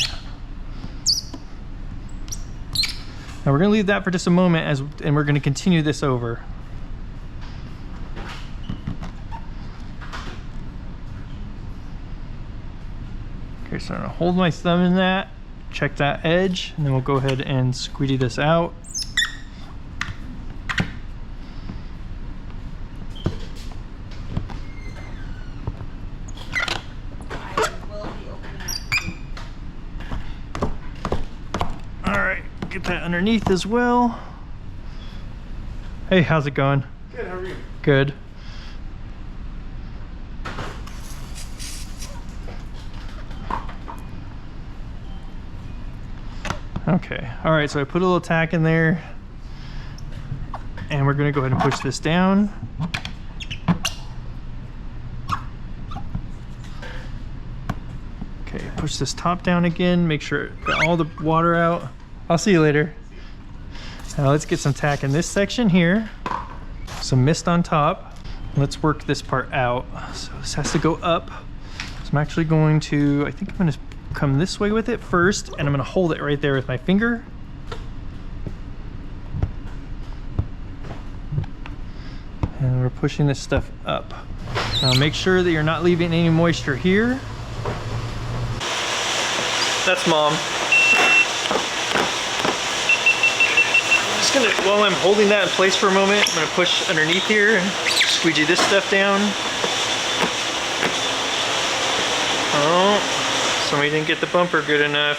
Now we're gonna leave that for just a moment and we're gonna continue this over. Okay, so I'm gonna hold my thumb in that, check that edge, and then we'll go ahead and squeegee this out. Alright, get that underneath as well. Hey, how's it going? Good, how are you? Good. Okay, all right, so I put a little tack in there and we're gonna go ahead and push this down. Okay, push this top down again, make sure get all the water out. I'll see you later. Now let's get some tack in this section here. Some mist on top. Let's work this part out. So this has to go up. So I'm actually going to, I think I'm gonna come this way with it first, and I'm gonna hold it right there with my finger. And we're pushing this stuff up. Now make sure that you're not leaving any moisture here. That's Mom. I'm just gonna, while I'm holding that in place for a moment, I'm gonna push underneath here and squeegee this stuff down. Oh. Somebody didn't get the bumper good enough.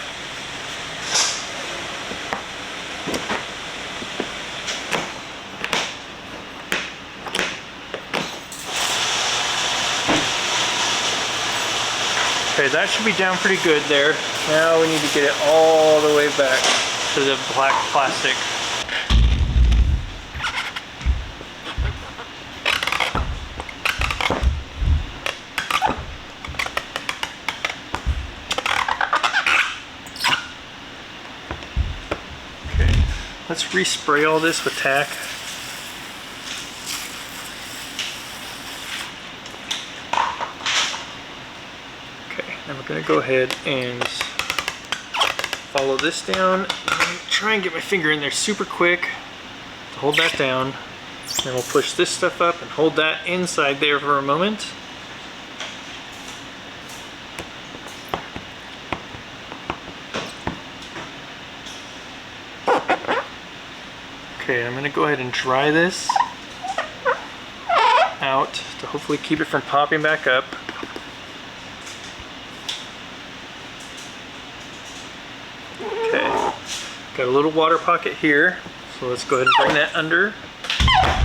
Okay, that should be down pretty good there. Now we need to get it all the way back to the black plastic. Let's respray all this with tack. Okay, then we're gonna go ahead and follow this down. And try and get my finger in there super quick to hold that down. Then we'll push this stuff up and hold that inside there for a moment. Okay, I'm gonna go ahead and dry this out to hopefully keep it from popping back up. Okay, got a little water pocket here, so let's go ahead and bring that under,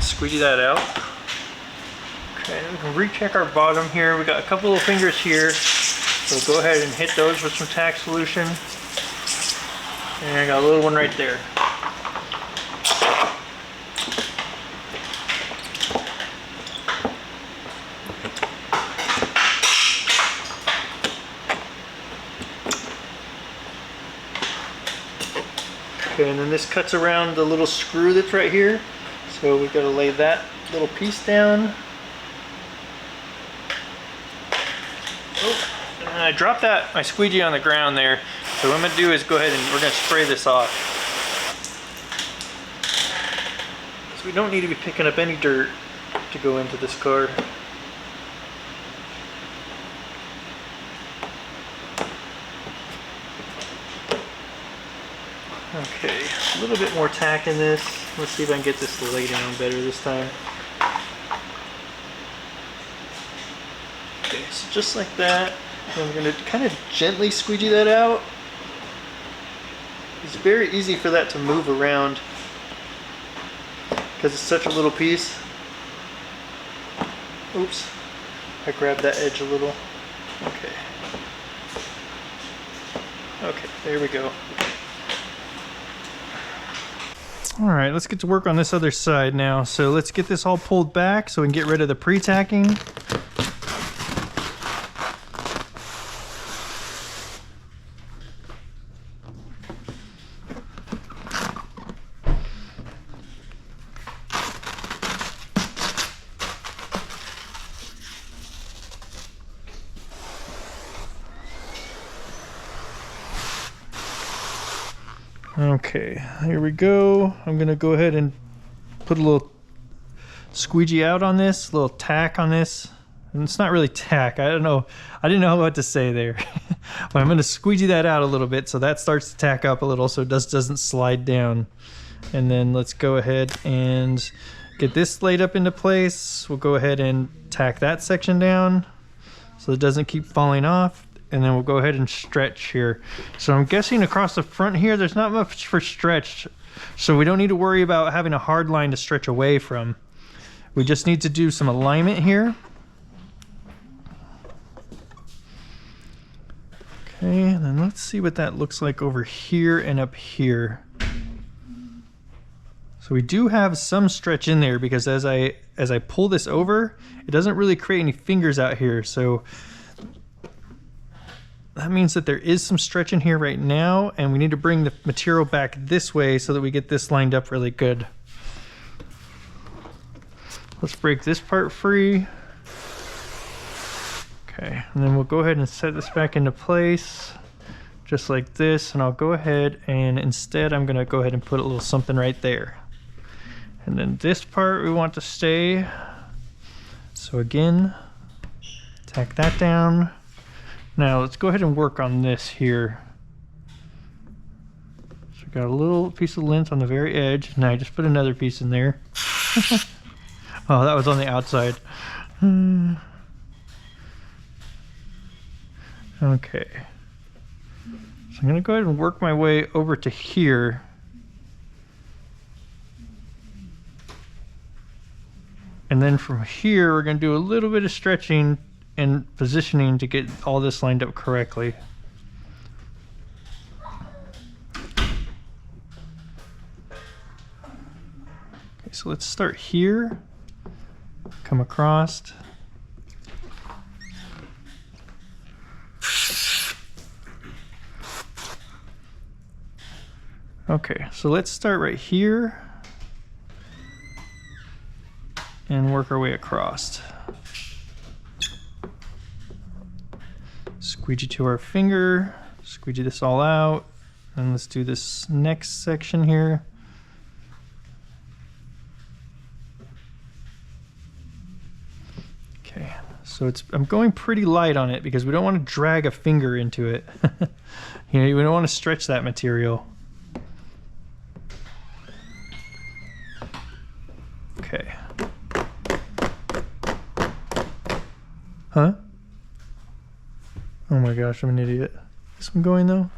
squeegee that out. Okay, we can recheck our bottom here. We got a couple of fingers here, so go ahead and hit those with some tack solution. And I got a little one right there. Okay, and then this cuts around the little screw that's right here. So we've got to lay that little piece down. Oh, and I dropped my squeegee on the ground there. So what I'm gonna do is go ahead and we're gonna spray this off. So we don't need to be picking up any dirt to go into this car. Okay, a little bit more tack in this. Let's see if I can get this to lay down better this time. Okay, so just like that. And I'm going to kind of gently squeegee that out. It's very easy for that to move around because it's such a little piece. Oops, I grabbed that edge a little. Okay. Okay, there we go. All right, let's get to work on this other side now. So let's get this all pulled back so we can get rid of the pre-tacking. Okay, here we go. I'm gonna go ahead and put a little squeegee out on this, a little tack on this. And it's not really tack, I don't know. I didn't know what to say there. But I'm gonna squeegee that out a little bit so that starts to tack up a little so it doesn't slide down. And then let's go ahead and get this laid up into place. We'll go ahead and tack that section down so it doesn't keep falling off. And then we'll go ahead and stretch here. So I'm guessing across the front here, there's not much for stretch. So we don't need to worry about having a hard line to stretch away from. We just need to do some alignment here. Okay, and then let's see what that looks like over here and up here. So we do have some stretch in there because as I pull this over, it doesn't really create any fingers out here. So that means that there is some stretch in here right now, and we need to bring the material back this way so that we get this lined up really good. Let's break this part free. Okay, and then we'll go ahead and set this back into place just like this, and I'll go ahead and instead I'm gonna go ahead and put a little something right there. And then this part we want to stay. So again, tack that down. Now let's go ahead and work on this here. So we got a little piece of lint on the very edge. Now I just put another piece in there. Oh, that was on the outside. Okay. So I'm gonna go ahead and work my way over to here. And then from here, we're gonna do a little bit of stretching and positioning to get all this lined up correctly. Okay, so let's start here, come across. Okay, so let's start right here and work our way across. Squeegee to our finger, squeegee this all out, and let's do this next section here. Okay, so I'm going pretty light on it because we don't want to drag a finger into it. You know, we don't want to stretch that material. Okay. Huh? Oh my gosh, I'm an idiot. Is this one going though?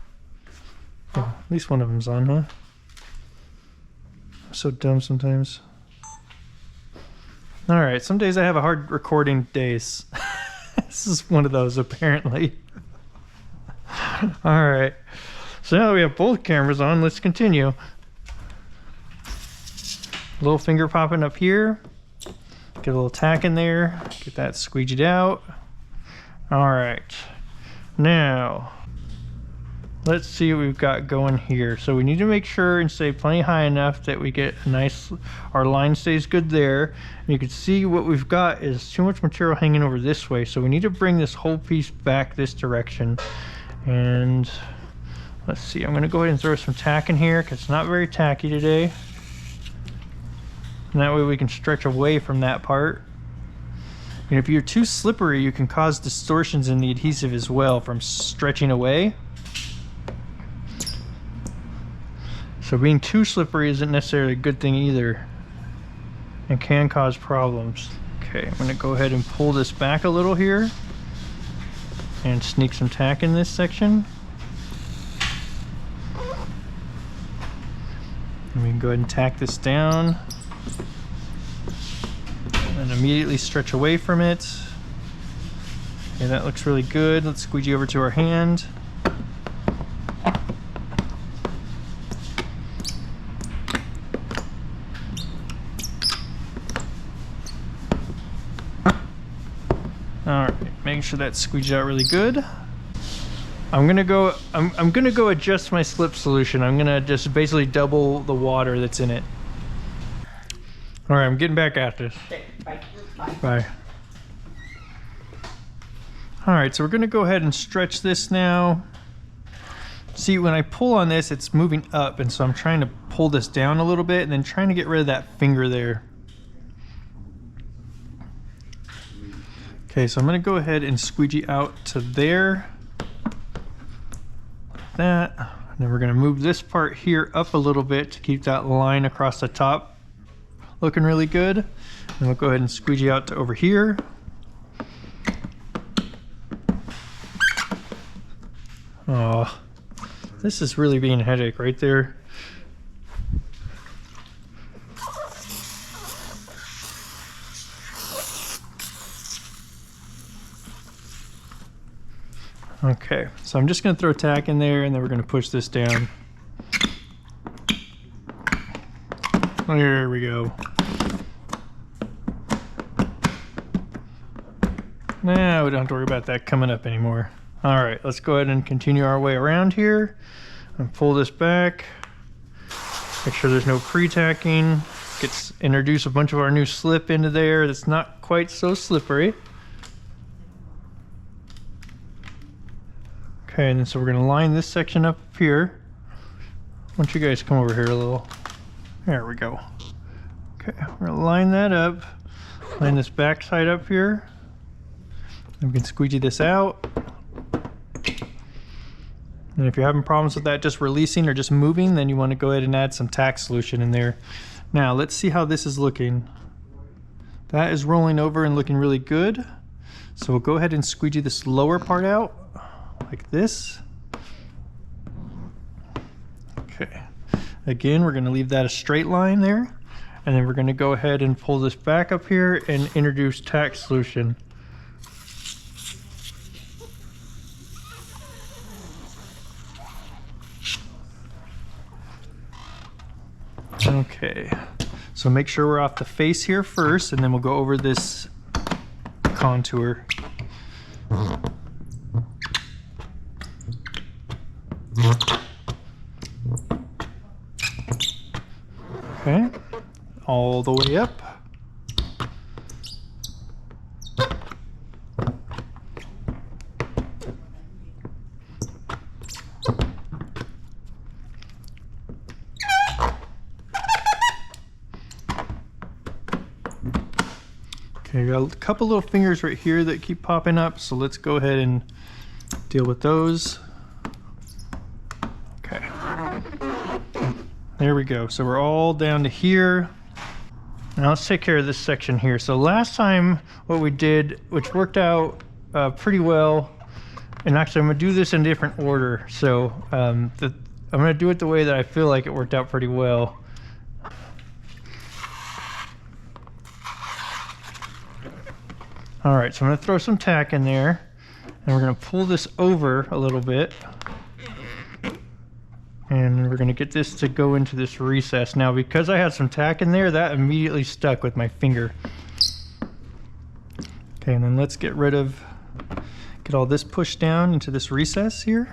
Oh, at least one of them's on, huh? I'm so dumb sometimes. Alright, some days I have a hard recording days. This is one of those apparently. Alright, so now that we have both cameras on, let's continue. Little finger popping up here. Get a little tack in there. Get that squeegeed out. Alright. Now, let's see what we've got going here. So we need to make sure and stay plenty high enough that we get a nice, our line stays good there. And you can see what we've got is too much material hanging over this way. So we need to bring this whole piece back this direction. And let's see, I'm gonna go ahead and throw some tack in here because it's not very tacky today. And that way we can stretch away from that part. And if you're too slippery, you can cause distortions in the adhesive as well from stretching away. So being too slippery isn't necessarily a good thing either, and can cause problems. Okay, I'm gonna go ahead and pull this back a little here and sneak some tack in this section. And we can go ahead and tack this down. And immediately stretch away from it. Okay, that looks really good. Let's squeegee over to our hand. Alright, making sure that's squeeged out really good. I'm gonna go adjust my slip solution. I'm gonna just basically double the water that's in it. All right, I'm getting back at this. Okay, bye. Bye. Bye. All right, so we're gonna go ahead and stretch this now. See, when I pull on this, it's moving up, and so I'm trying to pull this down a little bit and then trying to get rid of that finger there. Okay, so I'm gonna go ahead and squeegee out to there, like that. And then we're gonna move this part here up a little bit to keep that line across the top looking really good. And we'll go ahead and squeegee out to over here. Oh, this is really being a headache right there. Okay, so I'm just going to throw tack in there and then we're going to push this down. There we go. Now we don't have to worry about that coming up anymore. All right, let's go ahead and continue our way around here and pull this back. Make sure there's no pre-tacking. Introduce a bunch of our new slip into there that's not quite so slippery. Okay, and then so we're gonna line this section up here. Why don't you guys come over here a little? There we go. Okay, we're gonna line that up. Line this back side up here. And we can squeegee this out. And if you're having problems with that just releasing or just moving, then you want to go ahead and add some tack solution in there. Now let's see how this is looking. That is rolling over and looking really good. So we'll go ahead and squeegee this lower part out like this. Okay. Again, we're going to leave that a straight line there. And then we're going to go ahead and pull this back up here and introduce tack solution. Okay, so make sure we're off the face here first, and then we'll go over this contour. Okay, all the way up. Okay, got a couple little fingers right here that keep popping up, so let's go ahead and deal with those. Okay, there we go. So we're all down to here. Now let's take care of this section here. So last time what we did, which worked out pretty well, and actually I'm gonna do this in a different order. So I'm gonna do it the way that I feel like it worked out pretty well. All right, so I'm gonna throw some tack in there, and we're gonna pull this over a little bit, and we're gonna get this to go into this recess. Now, because I had some tack in there, that immediately stuck with my finger. Okay, and then let's get all this pushed down into this recess here.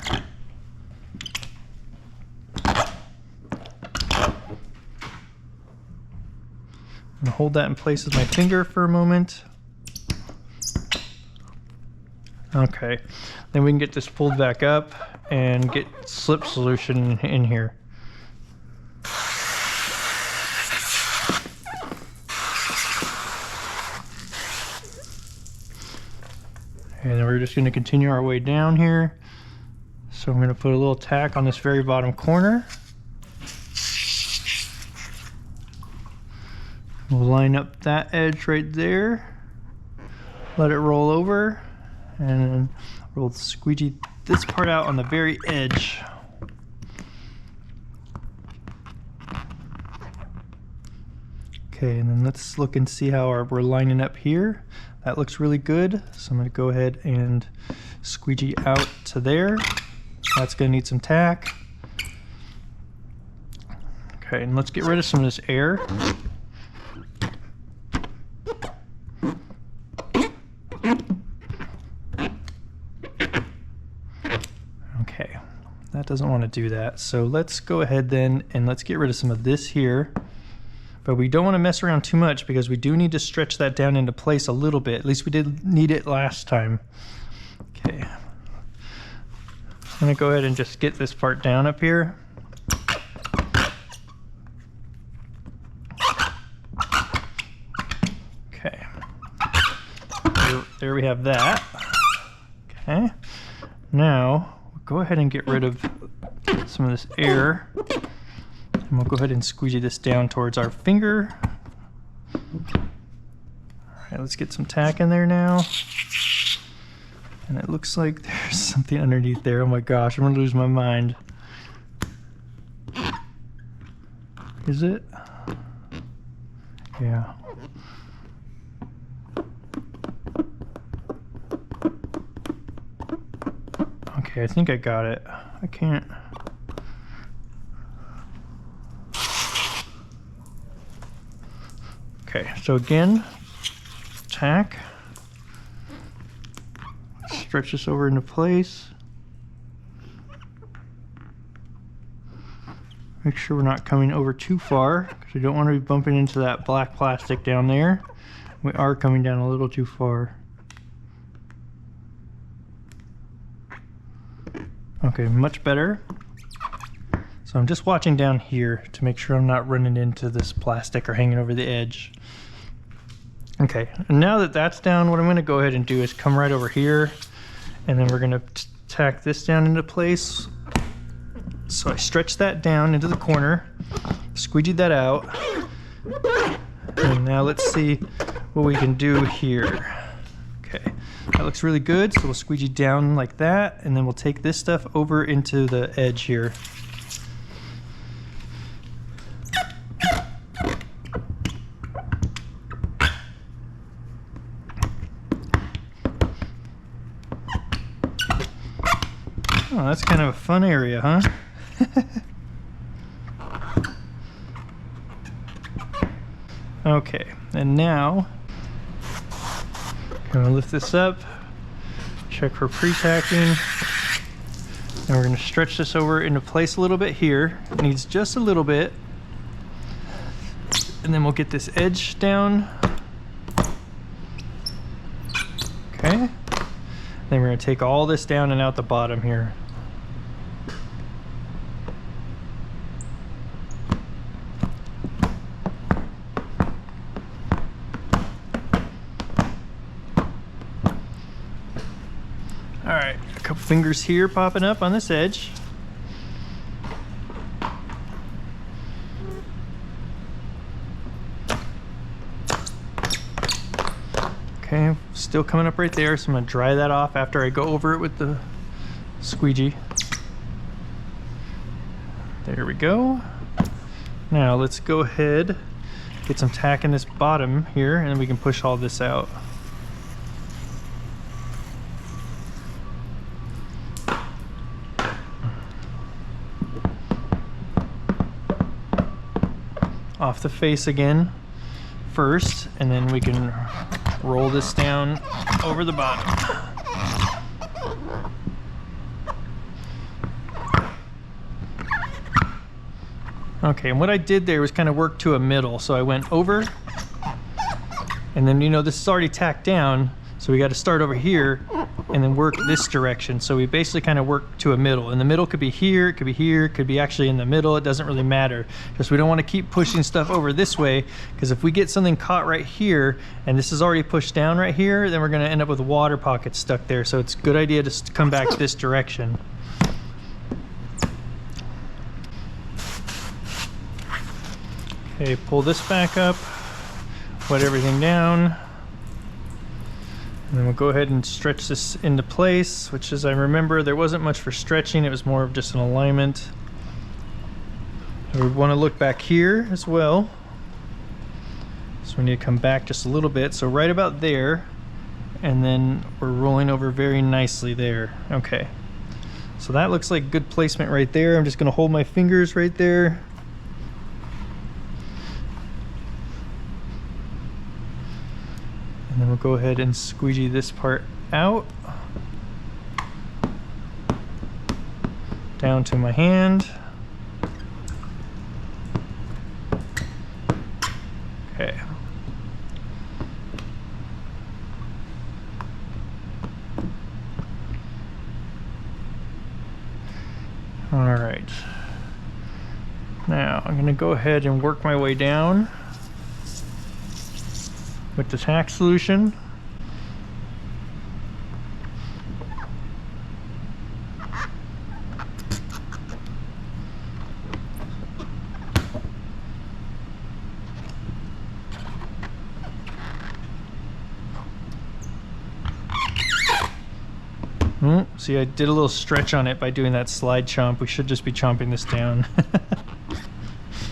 I'm gonna hold that in place with my finger for a moment. Okay, then we can get this pulled back up and get slip solution in here. And then we're just going to continue our way down here. So I'm going to put a little tack on this very bottom corner. We'll line up that edge right there. Let it roll over. And then we'll squeegee this part out on the very edge. Okay, and then let's look and see how we're lining up here. That looks really good. So I'm going to go ahead and squeegee out to there. That's going to need some tack. Okay, and let's get rid of some of this air. Okay, that doesn't want to do that. So let's go ahead then and let's get rid of some of this here. But we don't want to mess around too much because we do need to stretch that down into place a little bit. At least we did need it last time. Okay. I'm gonna go ahead and just get this part down up here. Okay. There we have that. Okay. Now, we'll go ahead and get rid of some of this air. And we'll go ahead and squeegee this down towards our finger. Alright, let's get some tack in there now. And it looks like there's something underneath there. Oh my gosh, I'm gonna lose my mind. Is it? Yeah. Okay, I think I got it. I can't. Okay, so again, tack. Stretch this over into place. Make sure we're not coming over too far because we don't want to be bumping into that black plastic down there. We are coming down a little too far. Okay, much better. So I'm just watching down here to make sure I'm not running into this plastic or hanging over the edge. Okay, and now that that's down, what I'm going to go ahead and do is come right over here, and then we're going to tack this down into place. So I stretch that down into the corner, squeegeed that out, and now let's see what we can do here. Okay, that looks really good, so we'll squeegee down like that, and then we'll take this stuff over into the edge here. Oh, that's kind of a fun area, huh? Okay, and now I'm going to lift this up, check for pre-tacking, and we're going to stretch this over into place a little bit here. It needs just a little bit, and then we'll get this edge down. Okay, then we're going to take all this down and out the bottom here. Alright, a couple fingers here popping up on this edge. Okay, still coming up right there, so I'm going to dry that off after I go over it with the squeegee. There we go. Now let's go ahead, get some tack in this bottom here, and then we can push all this out. Off the face again first, and then we can roll this down over the bottom. Okay, and what I did there was kind of work to a middle. So I went over, and then, you know, this is already tacked down, so we got to start over here and then work this direction. So we basically kind of work to a middle, and the middle could be here, it could be here, it could be actually in the middle. It doesn't really matter. Just we don't want to keep pushing stuff over this way, because if we get something caught right here and this is already pushed down right here, then we're going to end up with water pockets stuck there. So it's a good idea to come back this direction. Okay, pull this back up, wet everything down. And then we'll go ahead and stretch this into place, which, as I remember, there wasn't much for stretching. It was more of just an alignment. We want to look back here as well. So we need to come back just a little bit. So right about there, and then we're rolling over very nicely there. Okay. So that looks like good placement right there. I'm just going to hold my fingers right there. And then we'll go ahead and squeegee this part out. Down to my hand. Okay. Now I'm going to go ahead and work my way down with the tack solution. See, I did a little stretch on it by doing that slide chomp. We should just be chomping this down.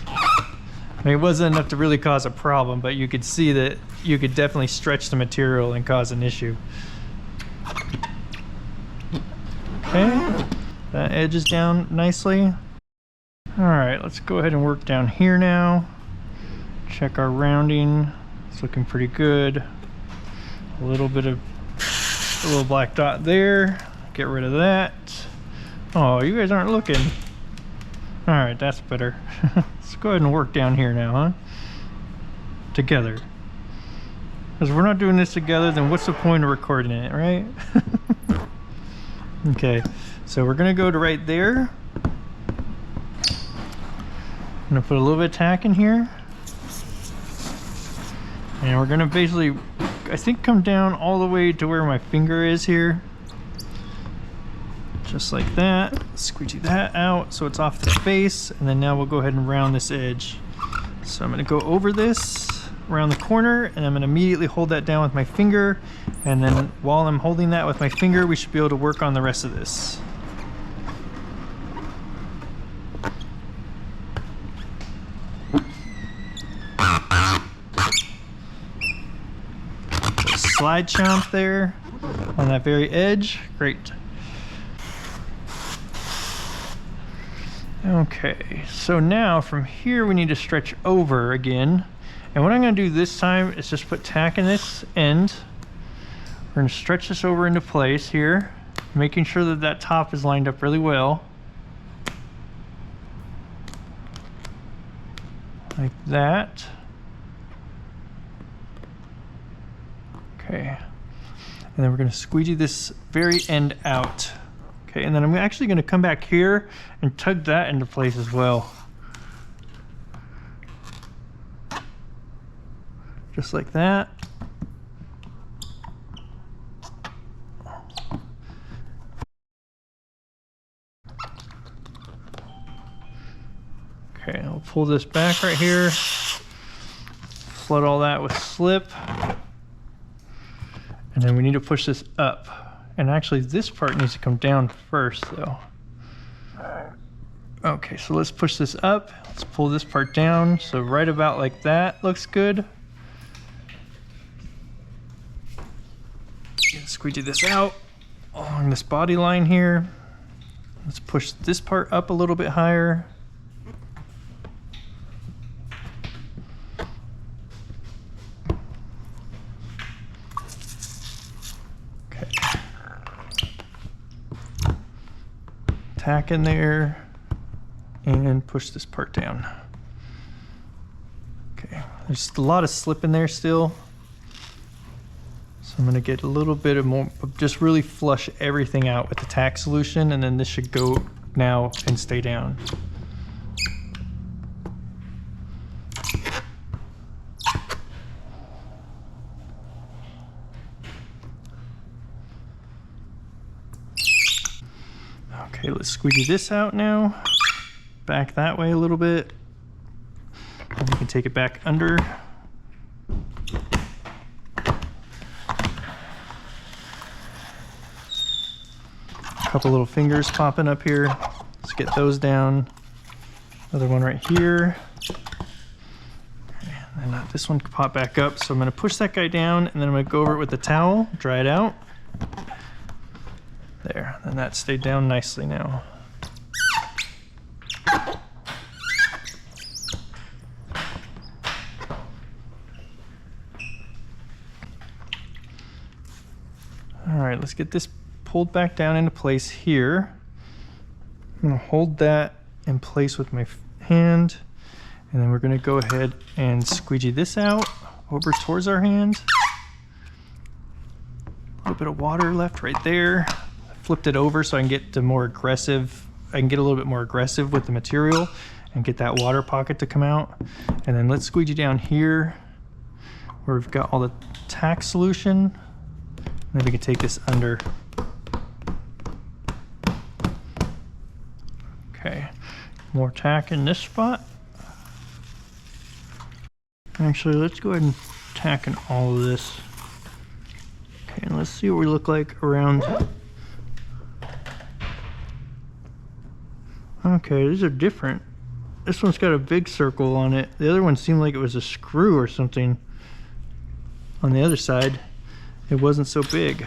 I mean, it wasn't enough to really cause a problem, but you could see that you could definitely stretch the material and cause an issue. Okay, that edge is down nicely. All right, let's go ahead and work down here now. Check our rounding. It's looking pretty good. A little black dot there. Get rid of that. Oh, you guys aren't looking. All right, that's better. Let's go ahead and work down here now, huh? Together. Because if we're not doing this together, then what's the point of recording it, right? Okay, so we're gonna go to right there. I'm gonna put a little bit of tack in here. And we're gonna basically, I think, come down all the way to where my finger is here. Just like that. Squeegee that out so it's off the face, and then now we'll go ahead and round this edge. So I'm going to go over this around the corner, and I'm going to immediately hold that down with my finger, and then while I'm holding that with my finger, we should be able to work on the rest of this. Slide chomp there on that very edge. Great. Okay, so now from here we need to stretch over again. And what I'm going to do this time is just put tack in this end. We're going to stretch this over into place here, making sure that that top is lined up really well. Like that. Okay, and then we're going to squeegee this very end out. Okay, and then I'm actually going to come back here and tug that into place as well. Just like that. Okay, I'll pull this back right here. Flood all that with slip. And then we need to push this up. And actually this part needs to come down first though. Okay, so let's push this up. Let's pull this part down. So right about like that looks good. Squeegee this out along this body line here. Let's push this part up a little bit higher. Tack in there and push this part down. Okay, there's a lot of slip in there still. So I'm gonna get a little bit of more, just really flush everything out with the tack solution, and then this should go now and stay down. Okay, let's squeegee this out now. Back that way a little bit. And we can take it back under. A couple little fingers popping up here. Let's get those down. Another one right here. And this one can pop back up. So I'm gonna push that guy down, and then I'm gonna go over it with the towel, dry it out. There, and that stayed down nicely now. All right, let's get this pulled back down into place here. I'm gonna hold that in place with my hand, and then we're gonna go ahead and squeegee this out over towards our hand. A little bit of water left right there. Flipped it over so I can get to more aggressive. I can get a little bit more aggressive with the material, and get that water pocket to come out. And then let's squeegee down here where we've got all the tack solution. And then we can take this under. Okay, more tack in this spot. Actually, let's go ahead and tack in all of this. Okay, and let's see what we look like around. Okay, these are different. This one's got a big circle on it. The other one seemed like it was a screw or something. On the other side, it wasn't so big.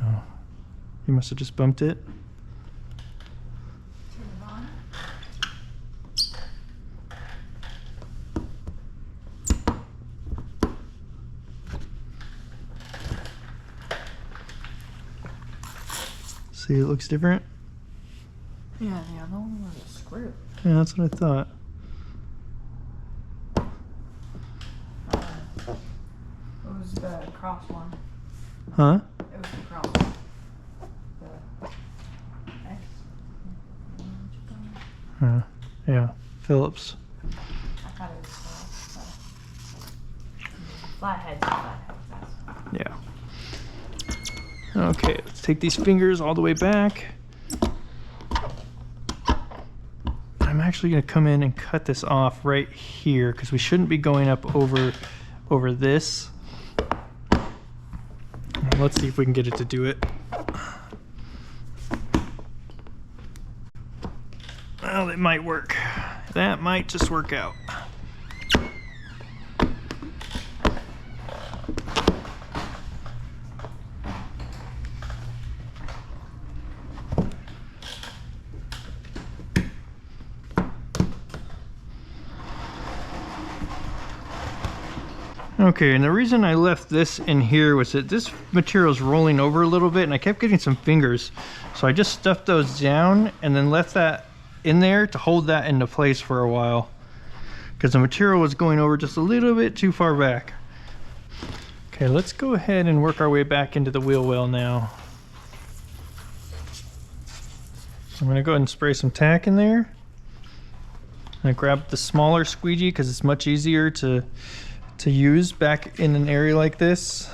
Oh, you must have just bumped it. See, it looks different. Yeah, the other one was a screw. Yeah, that's what I thought. It was the cross one. Huh? It was the cross one. The X. Yeah, Phillips. I thought it was flatheads. Yeah. Okay, let's take these fingers all the way back. I'm actually going to come in and cut this off right here because we shouldn't be going up over this. Let's see if we can get it to do it. Well, it might work. That might just work out. Okay, and the reason I left this in here was that this material is rolling over a little bit and I kept getting some fingers. So I just stuffed those down and then left that in there to hold that into place for a while. Because the material was going over just a little bit too far back. Okay, let's go ahead and work our way back into the wheel well now. I'm gonna go ahead and spray some tack in there. I'm gonna grab the smaller squeegee because it's much easier to use back in an area like this,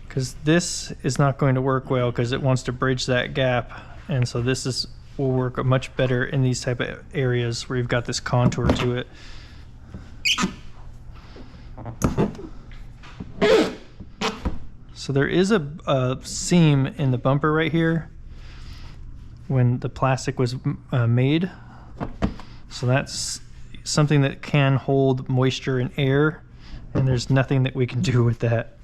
because this is not going to work well because it wants to bridge that gap, and so this will work much better in these type of areas where you've got this contour to it. So there is a seam in the bumper right here when the plastic was made, so that's something that can hold moisture and air, and there's nothing that we can do with that,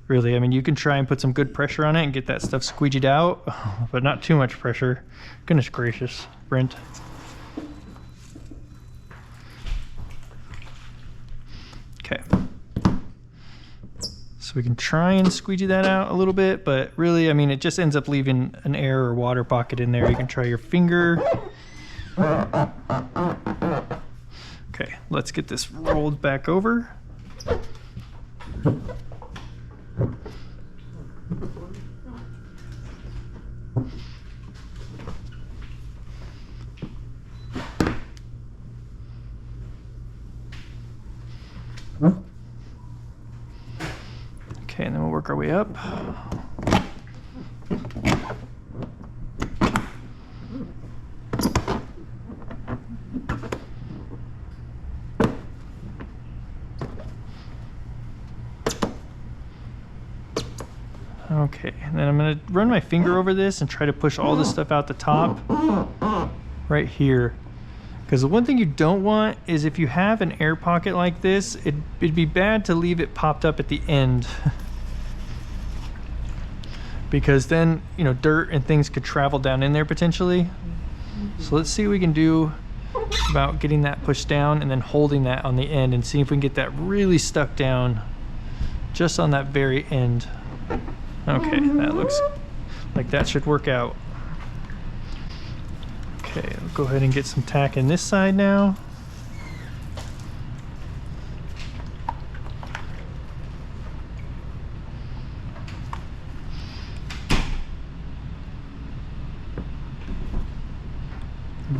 really. I mean, you can try and put some good pressure on it and get that stuff squeegeed out, but not too much pressure. Goodness gracious, Brent. Okay. So we can try and squeegee that out a little bit, but really, I mean, it just ends up leaving an air or water pocket in there. You can try your finger. Okay, let's get this rolled back over. Okay, and then we'll work our way up. Okay, and then I'm going to run my finger over this and try to push all this stuff out the top right here. Because the one thing you don't want is if you have an air pocket like this, it'd be bad to leave it popped up at the end. Because then, you know, dirt and things could travel down in there potentially. So let's see what we can do about getting that pushed down and then holding that on the end and see if we can get that really stuck down just on that very end. Okay, that looks like that should work out. Okay, we'll go ahead and get some tack in this side now.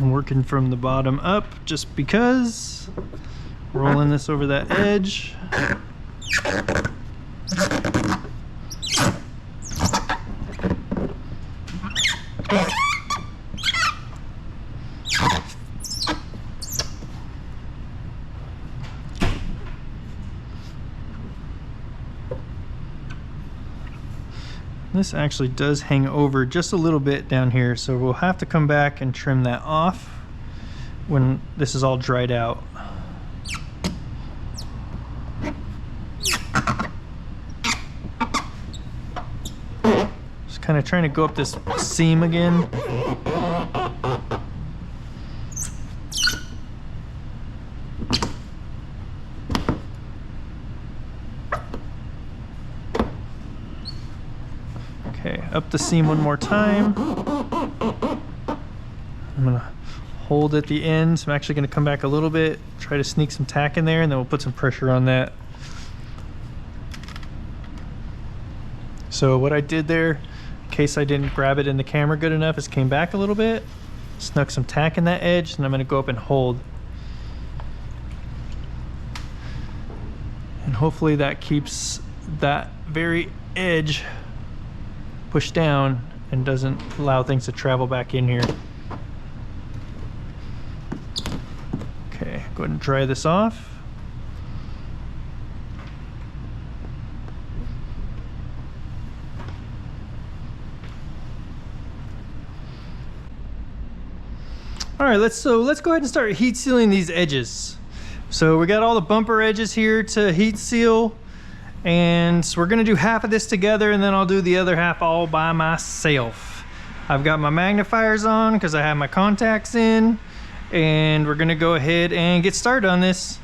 I'm working from the bottom up just because. Rolling this over that edge. This actually does hang over just a little bit down here, so we'll have to come back and trim that off when this is all dried out. Just kind of trying to go up this seam again. Okay, up the seam one more time. I'm gonna hold at the ends. I'm actually gonna come back a little bit, try to sneak some tack in there, and then we'll put some pressure on that. So what I did there, in case I didn't grab it in the camera good enough, is came back a little bit, snuck some tack in that edge, and I'm gonna go up and hold. And hopefully that keeps that very edge pushed down and doesn't allow things to travel back in here. Okay, go ahead and dry this off. All right, let's go ahead and start heat sealing these edges. So we got all the bumper edges here to heat seal. And so we're gonna do half of this together, and then I'll do the other half all by myself. I've got my magnifiers on because I have my contacts in, and we're gonna go ahead and get started on this.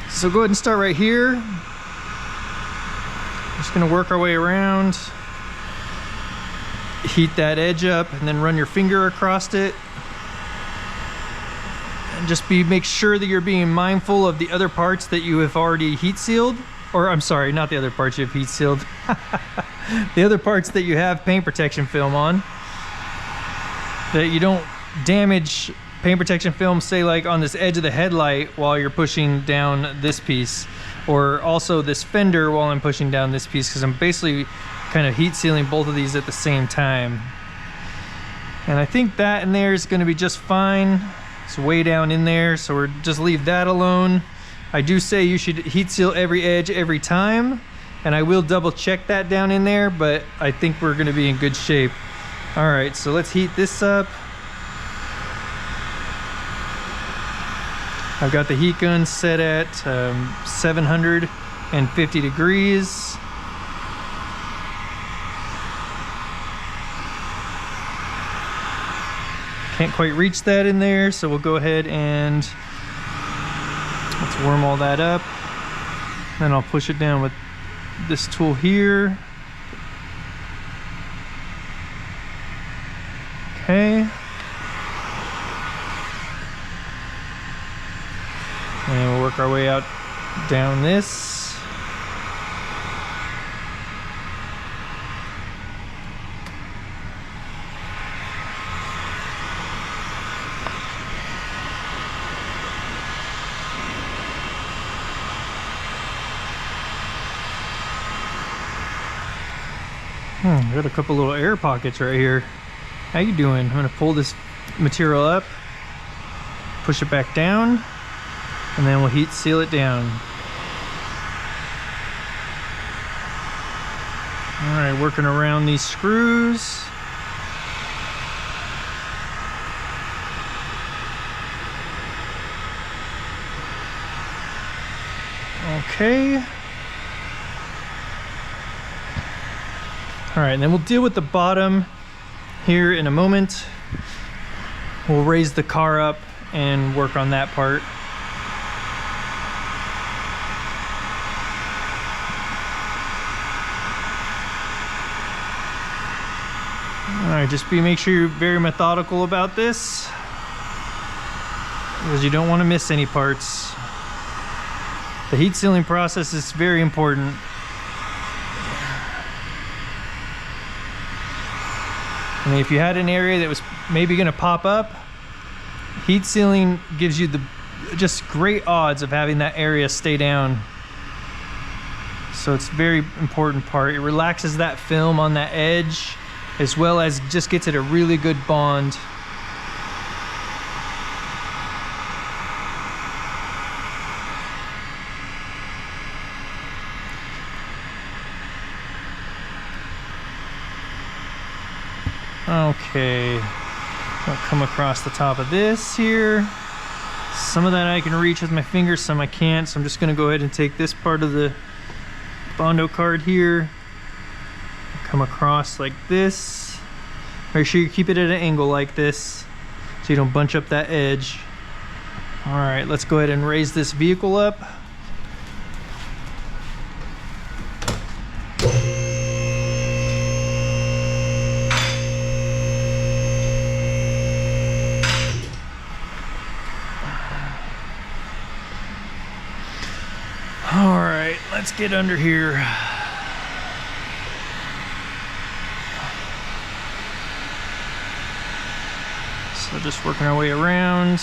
So go ahead and start right here. Just gonna work our way around. Heat that edge up, and then run your finger across it. And just make sure that you're being mindful of the other parts that you have already heat sealed. Or I'm sorry, not the other parts you have heat sealed. The other parts that you have paint protection film on. That you don't damage paint protection film, say like on this edge of the headlight while you're pushing down this piece. Or also this fender while I'm pushing down this piece, because I'm basically kind of heat sealing both of these at the same time. And I think that in there is going to be just fine. It's way down in there, so we're just leave that alone. I do say you should heat seal every edge every time, and I will double check that down in there, but I think we're gonna be in good shape. All right, so let's heat this up. I've got the heat gun set at 750 degrees. Can't quite reach that in there, so we'll go ahead and let's warm all that up. Then I'll push it down with this tool here. Okay. And we'll work our way out down this. Got a couple little air pockets right here. How you doing? I'm gonna pull this material up, push it back down, and then we'll heat seal it down. All right, working around these screws. Okay. All right, and then we'll deal with the bottom here in a moment. We'll raise the car up and work on that part. All right, just make sure you're very methodical about this, because you don't want to miss any parts. The heat sealing process is very important. And if you had an area that was maybe going to pop up, Heat sealing gives you the just great odds of having that area stay down. So it's a very important part. It relaxes that film on that edge, as well as just gets it a really good bond. Okay, I'll come across the top of this here. Some of that I can reach with my fingers, some I can't, so I'm just gonna go ahead and take this part of the Bondo card here, come across like this. Make sure you keep it at an angle like this so you don't bunch up that edge. All right, let's go ahead and raise this vehicle up. All right, let's get under here. So just working our way around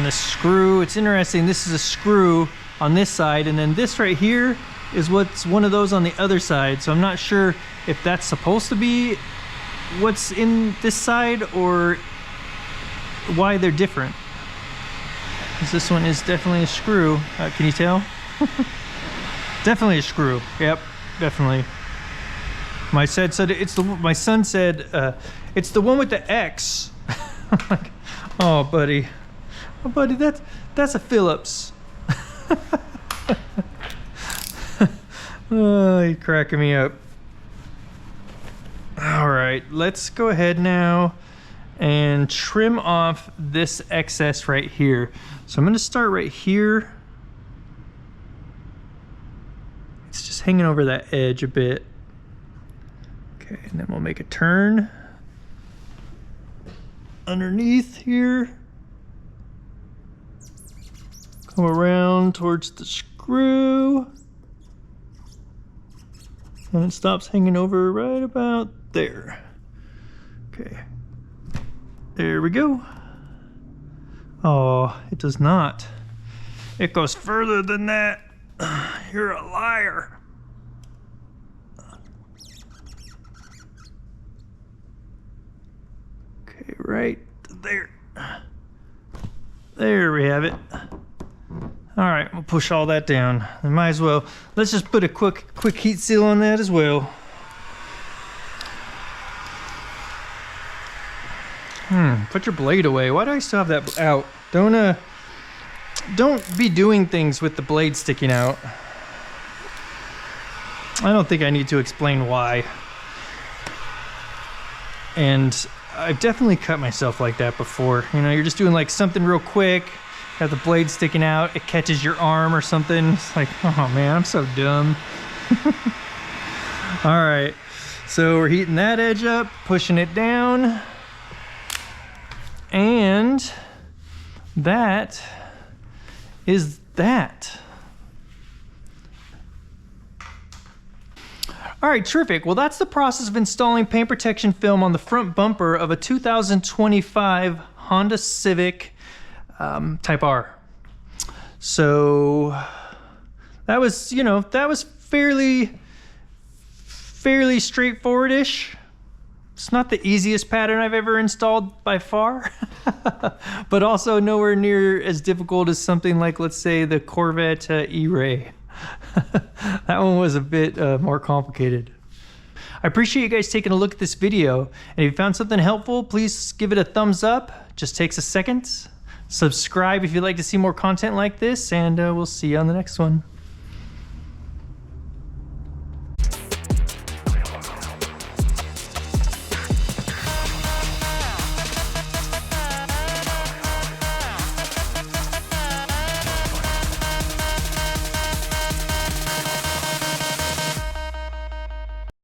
this screw. It's interesting, this is a screw on this side, and then this right here is what's one of those on the other side. So I'm not sure if that's supposed to be what's in this side or why they're different. This one is definitely a screw. Can you tell? Definitely a screw. Yep, definitely. My son said it's the one with the X. I'm like, oh buddy, that's a Phillips. Oh, you're cracking me up. All right, let's go ahead now and trim off this excess right here. So I'm gonna start right here. It's just hanging over that edge a bit. Okay, and then we'll make a turn underneath here. Come around towards the screw. And it stops hanging over right about there. Okay. There we go. Oh, it does not. It goes further than that. You're a liar. Okay, right there. There we have it. All right, we'll push all that down. I might as well. Let's just put a quick heat seal on that as well. Put your blade away. Why do I still have that out? Don't be doing things with the blade sticking out. I don't think I need to explain why. And I've definitely cut myself like that before. You know, you're just doing like something real quick, have the blade sticking out, it catches your arm or something. It's like, oh man, I'm so dumb. All right, so we're heating that edge up, pushing it down. And that is that. All right, terrific. Well, that's the process of installing paint protection film on the front bumper of a 2025 Honda Civic Type R. So that was, you know, that was fairly straightforward-ish. It's not the easiest pattern I've ever installed by far, but also nowhere near as difficult as something like, let's say, the Corvette E-Ray. That one was a bit more complicated. I appreciate you guys taking a look at this video, and if you found something helpful, please give it a thumbs up. Just takes a second. Subscribe if you'd like to see more content like this, and we'll see you on the next one.